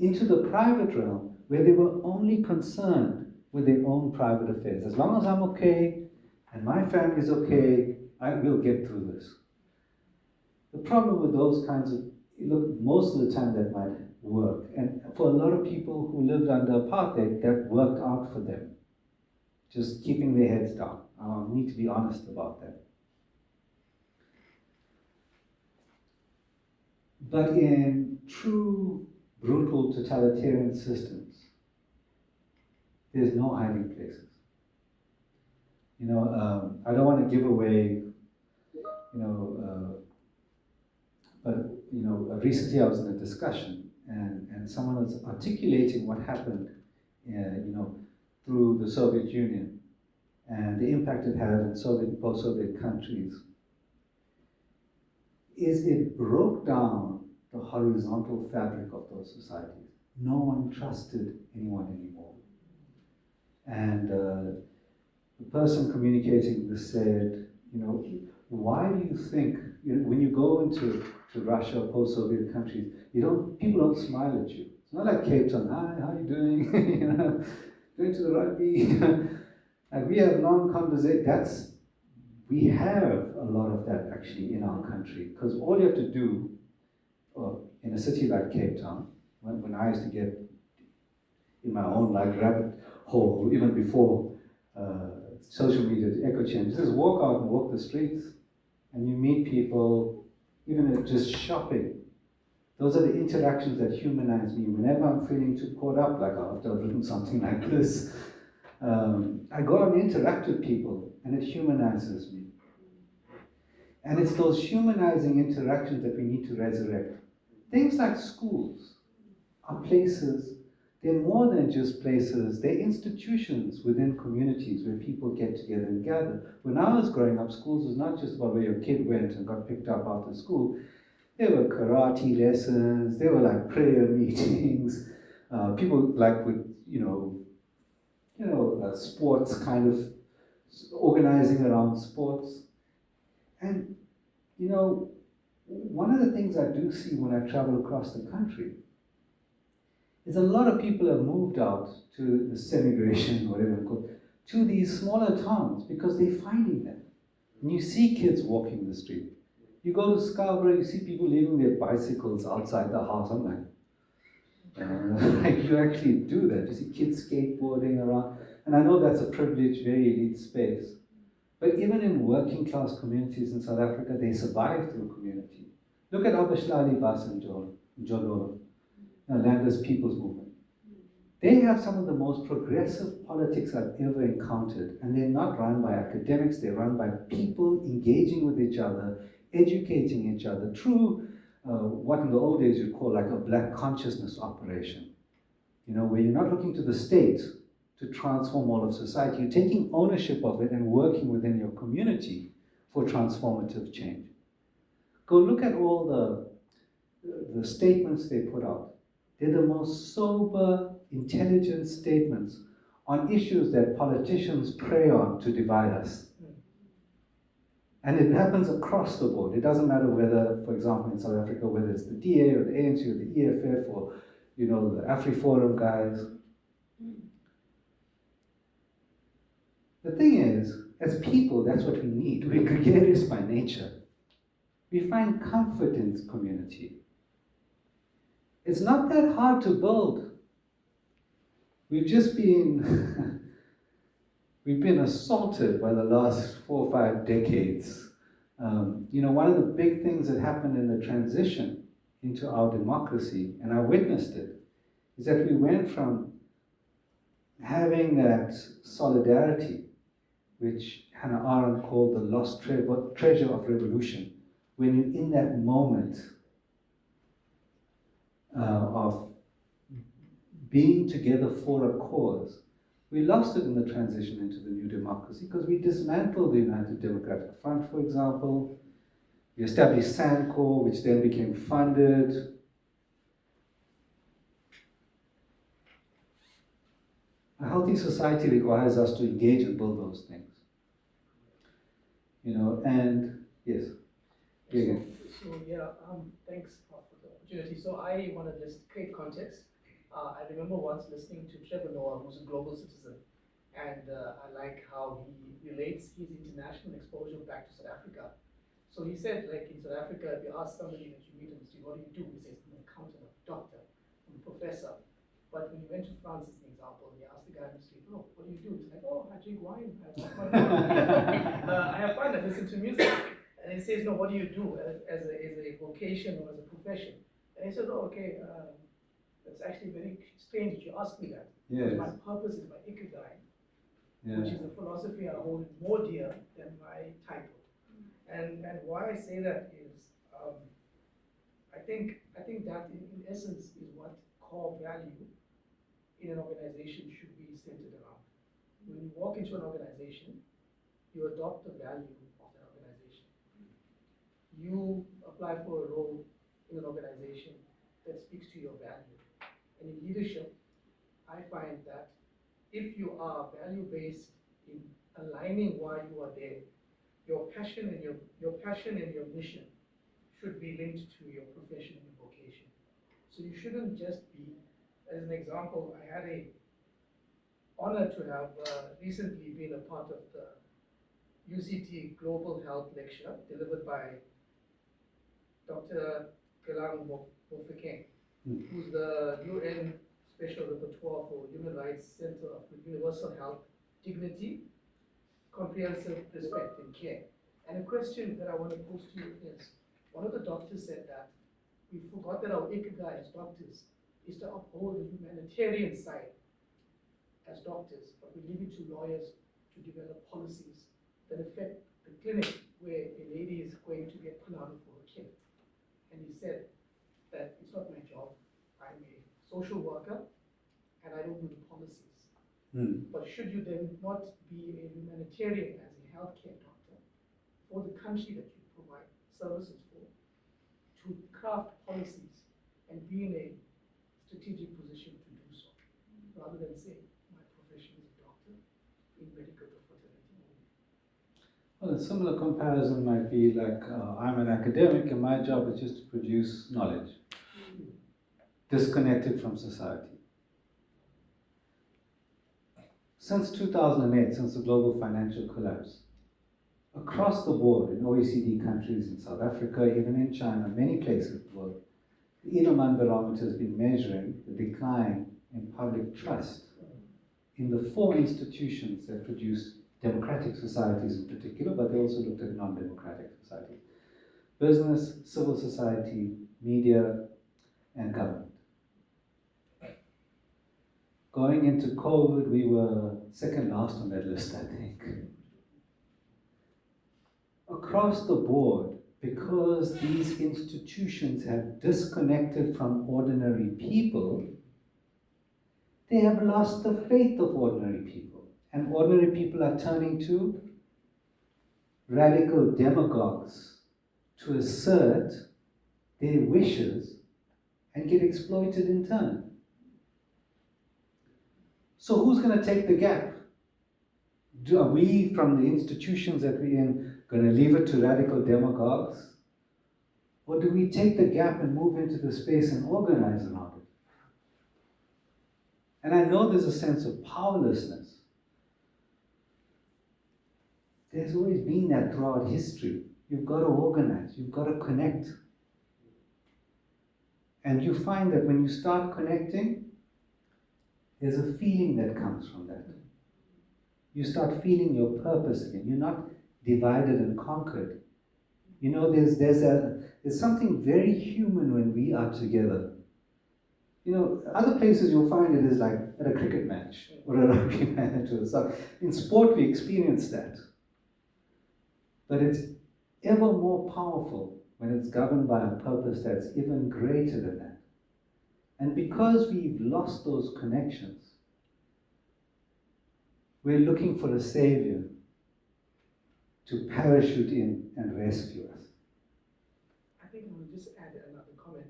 S1: Into the private realm, where they were only concerned with their own private affairs. As long as I'm okay, and my family's okay, I will get through this. The problem with those kinds of, look, most of the time that might work. And for a lot of people who lived under apartheid, that worked out for them. Just keeping their heads down. I need to be honest about that. But in true brutal totalitarian systems, there's no hiding places. I don't want to give away, but recently I was in a discussion and someone was articulating what happened, through the Soviet Union and the impact it had in post-Soviet countries. Is it broke down the horizontal fabric of those societies. No one trusted anyone anymore. And the person communicating this said, why do you think, when you go into Russia, post-Soviet countries, people don't smile at you. It's not like Cape Town, hi, how are you doing? Going to the rugby. And we have long conversations. We have a lot of that actually in our country, because all you have to do, in a city like Cape Town, when I used to get in my own rabbit hole, even before social media echo chambers, just walk out and walk the streets, and you meet people, even at just shopping. Those are the interactions that humanize me. Whenever I'm feeling too caught up, like after I've written something like this, I go out and interact with people, and it humanizes me. And it's those humanizing interactions that we need to resurrect. Things like schools are places, they're more than just places, they're institutions within communities where people get together and gather. When I was growing up, schools was not just about where your kid went and got picked up after school. There were karate lessons, there were prayer meetings, people with, sports, kind of organizing around sports. And, one of the things I do see when I travel across the country is a lot of people have moved out to the semigration, whatever it's called, to these smaller towns because they're finding them. And you see kids walking the street. You go to Scarborough, you see people leaving their bicycles outside the house. I'm like, you actually do that. You see kids skateboarding around. And I know that's a privileged, very elite space. But even in working class communities in South Africa, they survive through community. Look at Abashlali Bas and Jolo, Landless People's Movement. They have some of the most progressive politics I've ever encountered, and they're not run by academics, they're run by people engaging with each other, educating each other, through what in the old days you'd call a black consciousness operation. Where you're not looking to the state to transform all of society, you're taking ownership of it and working within your community for transformative change. Go look at all the statements they put out. They're the most sober, intelligent statements on issues that politicians prey on to divide us. And it happens across the board. It doesn't matter whether, for example, in South Africa, whether it's the DA or the ANC or the EFF or, the AfriForum guys. The thing is, as people, that's what we need. We're gregarious by nature. We find comfort in community. It's not that hard to build. We've just been we've been assaulted by the last 4 or 5 decades. One of the big things that happened in the transition into our democracy, and I witnessed it, is that we went from having that solidarity, which Hannah Arendt called the lost treasure of revolution, when you're in that moment of being together for a cause. We lost it in the transition into the new democracy because we dismantled the United Democratic Front, for example. We established SANCOR, which then became funded. A healthy society requires us to engage and build those things. And yes.
S5: Thanks for the opportunity. So I want to just create context. I remember once listening to Trevor Noah, who's a global citizen, and I like how he relates his international exposure back to South Africa. So he said, like in South Africa, if you ask somebody that you meet in the street, what do you do? He says, I'm an accountant, a doctor, I'm a professor. But when he went to France, as an example, he asked the guy in the street, oh, what do you do? He's like, oh, I drink wine, I have fun, I have fun, I listen to music. And he says, no, what do you do as a vocation or as a profession? And he said, oh, okay, that's actually very strange that you ask me that.
S1: Yes.
S5: Because my purpose is my ikigai, which is a philosophy I hold more dear than my title. And why I say that is, I think that in essence is what core value in an organization should be centered around. When you walk into an organization, you adopt the value of that organization. You apply for a role in an organization that speaks to your value. And in leadership, I find that if you are value-based in aligning why you are there, your passion and your mission should be linked to your profession and your vocation. So you shouldn't just be, as an example, I had a honor to have recently been a part of the UCT Global Health Lecture delivered by Dr. Camaren, who's the UN Special Rapporteur for Human Rights Center of Universal Health, Dignity, Comprehensive Respect and Care. And a question that I want to pose to you is, one of the doctors said that we forgot that our ikigai as doctors is to uphold the humanitarian side as doctors, but we leave it to lawyers to develop policies that affect the clinic where a lady is going to get put out for a kid. And he said that it's not my job. I'm a social worker and I don't do the policies. But should you then not be a humanitarian as a healthcare doctor for the country that you provide services for, to craft policies and be in a strategic position to do so, rather than say, my profession is a doctor in medical fraternity.
S1: Well, a similar comparison might be like, I'm an academic and my job is just to produce knowledge, disconnected from society. Since 2008, since the global financial collapse, across the board in OECD countries, in South Africa, even in China, many places in the world, the Edelman barometer has been measuring the decline in public trust in the 4 institutions that produce democratic societies in particular, but they also looked at non-democratic societies: business, civil society, media, and government. Going into COVID, we were second last on that list, I think. Across the board, because these institutions have disconnected from ordinary people, they have lost the faith of ordinary people. And ordinary people are turning to radical demagogues to assert their wishes and get exploited in turn. So who's going to take the gap? Are we, from the institutions that we're in, going to leave it to radical demagogues? Or do we take the gap and move into the space and organize around it? And I know there's a sense of powerlessness. There's always been that throughout history. You've got to organize, you've got to connect. And you find that when you start connecting, there's a feeling that comes from that. You start feeling your purpose again. You're not divided and conquered. You know, there's something very human when we are together. You know, other places you'll find it is like at a cricket match or a rugby match or something. In sport, we experience that. But it's ever more powerful when it's governed by a purpose that's even greater than that. And because we've lost those connections, we're looking for a savior to parachute in and rescue us.
S5: I think I will just add another comment.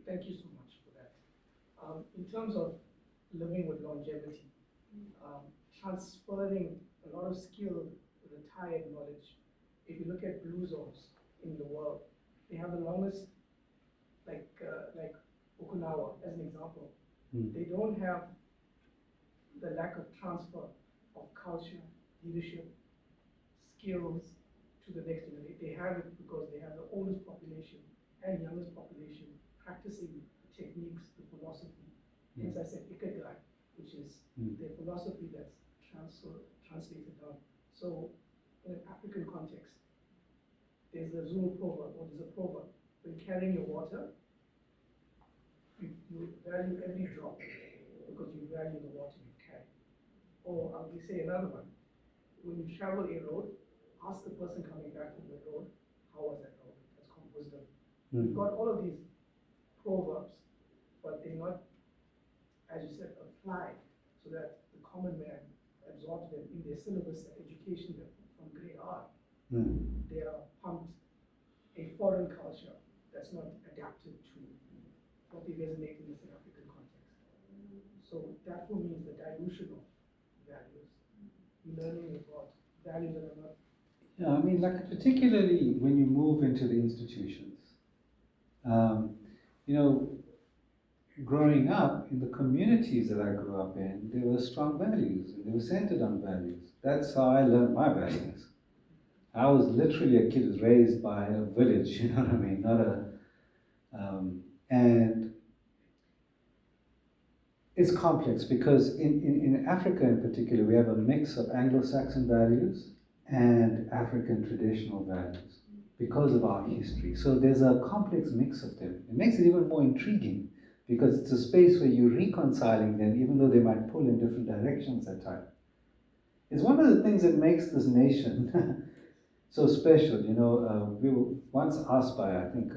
S5: Thank you so much for that. In terms of living with longevity, transferring a lot of skill, retired knowledge. If you look at blue zones in the world, they have the longest, like Okinawa as an example. They don't have the lack of transfer of culture, leadership, skills to the next generation. They have it because they have the oldest population and youngest population practicing the techniques, the philosophy. Hence I said Ikigai, which is the philosophy that's translated down. So in an African context, there's a Zulu proverb, or there's a proverb, when carrying your water, you value every drop because you value the water you carry. Or I'll say another one, when you travel a road, ask the person coming back from the road, how was that road? That's called wisdom. We've got all of these proverbs, but they're not, as you said, applied so that the common man absorbs them in their syllabus education from grade R. They are pumped a foreign culture that's not adapted to what they resonate in the South African context. So that for me is the dilution of values. Learning about values that are not.
S1: Yeah, I mean, like particularly when you move into the institutions, you know, growing up in the communities that I grew up in, there were strong values, and they were centered on values. That's how I learned my values. I was literally a kid who was raised by a village, you know what I mean? Not a, and it's complex because in Africa in particular, we have a mix of Anglo-Saxon values and African traditional values because of our history. So there's a complex mix of them. It makes it even more intriguing because it's a space where you're reconciling them, even though they might pull in different directions at times. It's one of the things that makes this nation so special. You know, we were once asked by, I think,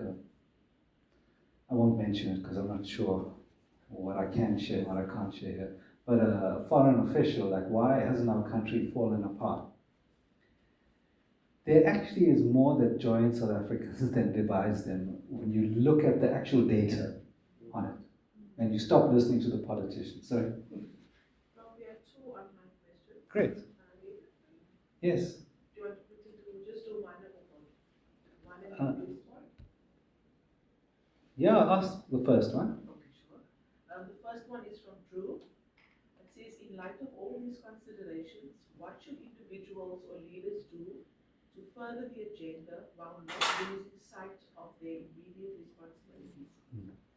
S1: I won't mention it because I'm not sure what I can share, what I can't share here, but a foreign official, like, why hasn't our country fallen apart? There actually is more that joins South Africans than divides them when you look at the actual data on it and you stop listening to the politicians. So,
S6: Now we have two online questions.
S1: great. Yes.
S6: Do you want to put it to just do one at a time? One and the first one?
S1: Yeah, ask the first one.
S6: Okay, sure. The first one is from Drew. It says, in light of all these considerations, what should individuals or leaders do to further the agenda while not losing sight of their immediate responsibilities?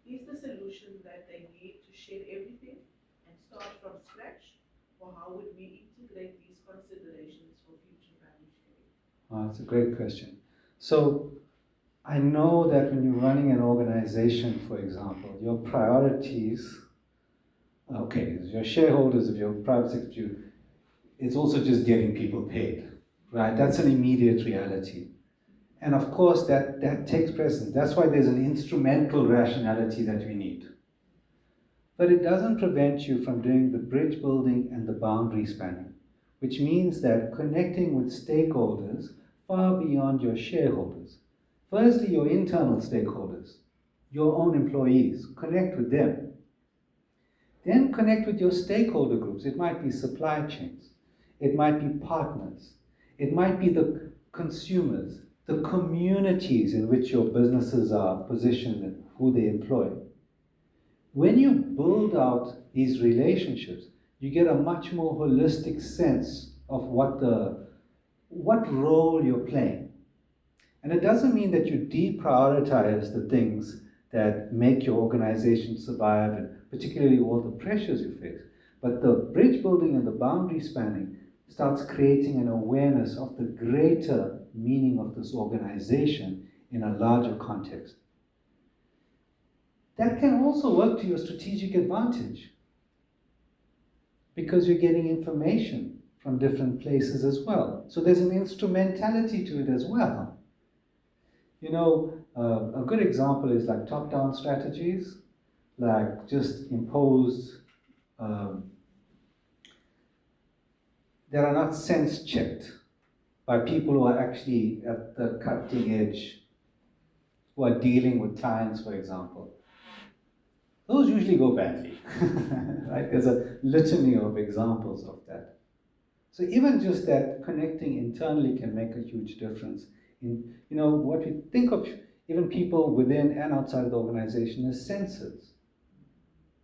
S6: Is the solution that they need to shed everything and start from scratch, or how would we integrate these considerations for future value sharing?
S1: That's a great question. So I know that when you're running an organization, for example, your priorities, okay, your shareholders of your private sector, it's also just getting people paid, right? That's an immediate reality. And of course, that takes precedence. That's why there's an instrumental rationality that we need. But it doesn't prevent you from doing the bridge building and the boundary spanning, which means that connecting with stakeholders far beyond your shareholders. Firstly, your internal stakeholders, your own employees, connect with them. Then connect with your stakeholder groups. It might be supply chains. It might be partners. It might be the consumers, the communities in which your businesses are positioned and who they employ. When you build out these relationships, you get a much more holistic sense of what role you're playing. And it doesn't mean that you deprioritize the things that make your organization survive, and particularly all the pressures you face. But the bridge building and the boundary spanning starts creating an awareness of the greater meaning of this organization in a larger context. That can also work to your strategic advantage because you're getting information from different places as well. So there's an instrumentality to it as well. You know, a good example is like top-down strategies, like just imposed, that are not sense-checked by people who are actually at the cutting edge, who are dealing with clients, for example. Those usually go badly, right? There's a litany of examples of that. So even just that connecting internally can make a huge difference in, you know, what we think of even people within and outside of the organization as sensors,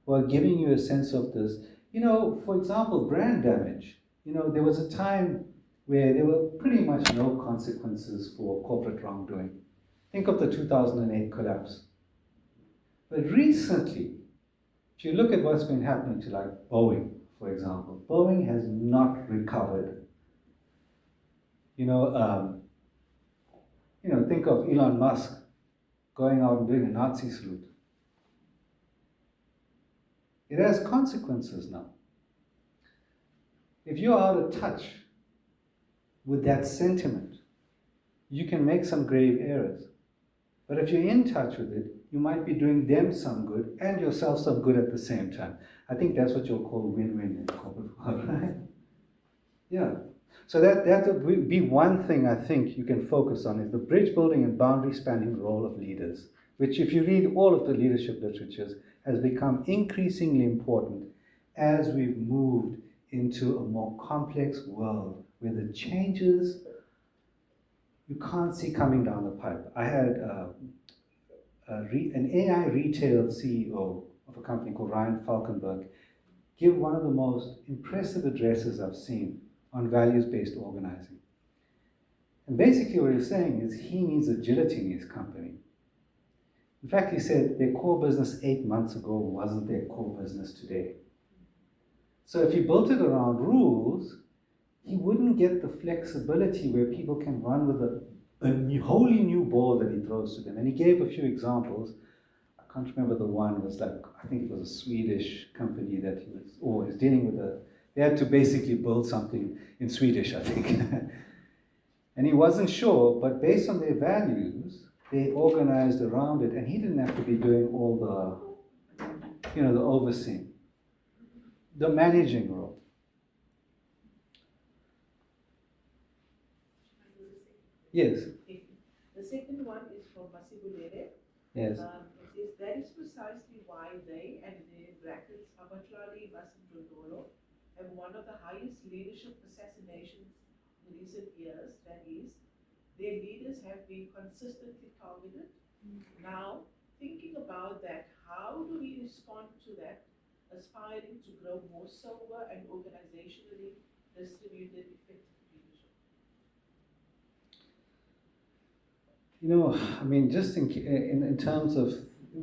S1: who are giving you a sense of this. You know, for example, brand damage. You know, there was a time where there were pretty much no consequences for corporate wrongdoing. Think of the 2008 collapse. But recently, if you look at what's been happening to like Boeing, for example, Boeing has not recovered. Think of Elon Musk going out and doing a Nazi salute. It has consequences now. If you're out of touch with that sentiment, you can make some grave errors. But if you're in touch with it, you might be doing them some good and yourself some good at the same time. I think that's what you'll call win-win in corporate world, right? Yeah. So that would be one thing I think you can focus on, is the bridge building and boundary spanning role of leaders, which if you read all of the leadership literatures, has become increasingly important as we've moved into a more complex world where the changes you can't see coming down the pipe. I had an AI retail CEO of a company called Ryan Falkenberg give one of the most impressive addresses I've seen on values-based organizing. And basically what he's saying is he needs agility in his company. In fact, he said their core business 8 months ago wasn't their core business today. So if he built it around rules, he wouldn't get the flexibility where people can run with a wholly new ball that he throws to them. And he gave a few examples. I can't remember the one. It was like, I think it was a Swedish company that he was always dealing with. They had to basically build something in Swedish, I think. And he wasn't sure, but based on their values, they organized around it, and he didn't have to be doing all the overseeing, the managing role. Yes.
S6: The second one is from Masibulere.
S1: Yes.
S6: It says that is precisely why they, and in brackets, Abatlali Masindondolo, have one of the highest leadership assassinations in recent years. That is, their leaders have been consistently targeted. Now, thinking about that, how do we respond to that, aspiring to grow more sober and organizationally distributed effective leadership?
S1: You know, I mean, just in terms of,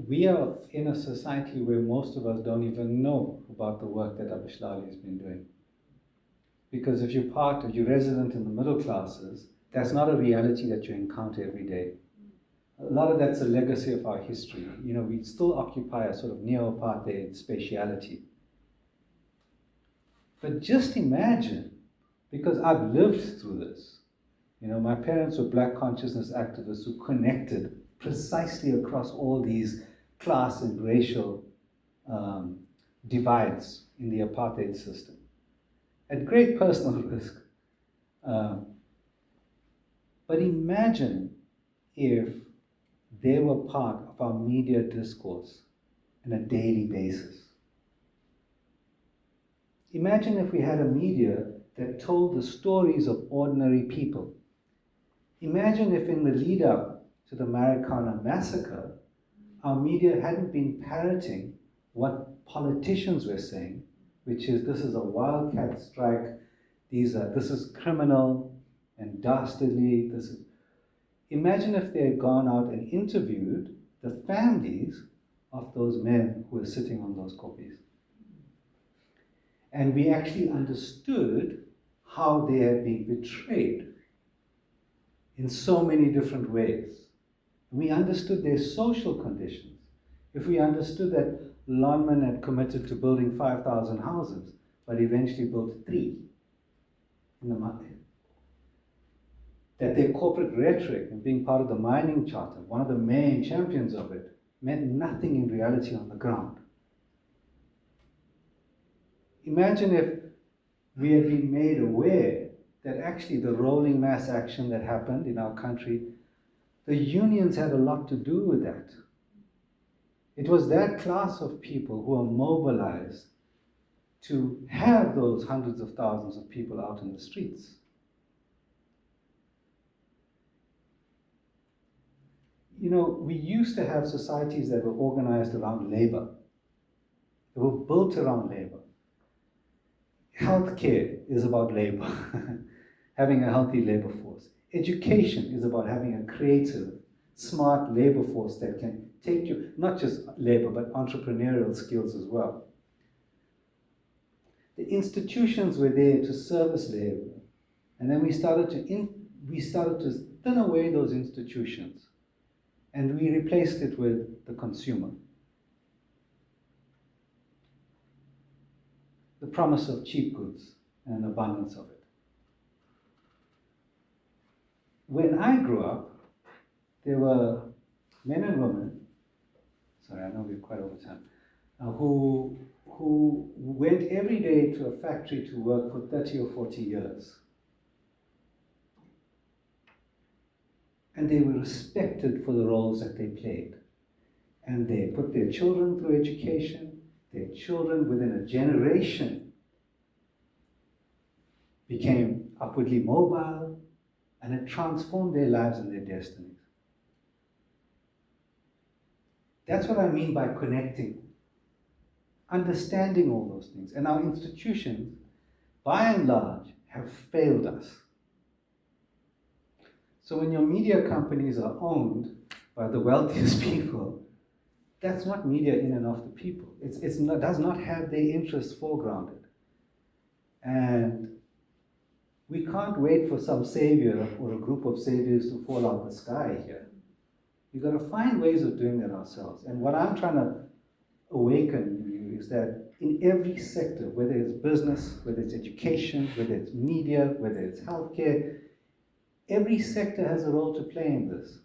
S1: we are in a society where most of us don't even know about the work that Abhishlali has been doing. Because if you're resident in the middle classes, that's not a reality that you encounter every day. A lot of that's a legacy of our history. You know, we still occupy a sort of neo-apartheid spatiality. But just imagine, because I've lived through this. You know, my parents were black consciousness activists who connected precisely across all these class and racial divides in the apartheid system, at great personal risk. But imagine if they were part of our media discourse on a daily basis. Imagine if we had a media that told the stories of ordinary people. Imagine if in the lead up to the Marikana massacre, our media hadn't been parroting what politicians were saying, which is this is a wildcat strike, this is criminal and dastardly. Imagine if they had gone out and interviewed the families of those men who were sitting on those kopis. And we actually understood how they had been betrayed in so many different ways. We understood their social conditions. If we understood that Lonman had committed to building 5,000 houses, but eventually built 3 in the market, that their corporate rhetoric and being part of the mining charter, one of the main champions of it, meant nothing in reality on the ground. Imagine if we had been made aware that actually the rolling mass action that happened in our country, the unions had a lot to do with that. It was that class of people who were mobilized to have those hundreds of thousands of people out in the streets. You know, we used to have societies that were organized around labor. They were built around labor. Healthcare is about labor, having a healthy labor force. Education is about having a creative, smart labor force that can take you, not just labor, but entrepreneurial skills as well. The institutions were there to service labor, and then we started to thin away those institutions, and we replaced it with the consumer. The promise of cheap goods and abundance of it. When I grew up, there were men and women, sorry, I know we're quite over time, who went every day to a factory to work for 30 or 40 years. And they were respected for the roles that they played. And they put their children through education. Their children within a generation became upwardly mobile, and it transformed their lives and their destinies. That's what I mean by connecting, understanding all those things. And our institutions, by and large, have failed us. So when your media companies are owned by the wealthiest people, that's not media in and of the people. It does not have their interests foregrounded. And we can't wait for some savior or a group of saviors to fall out the sky here. We've got to find ways of doing that ourselves. And what I'm trying to awaken you is that in every sector, whether it's business, whether it's education, whether it's media, whether it's healthcare, every sector has a role to play in this.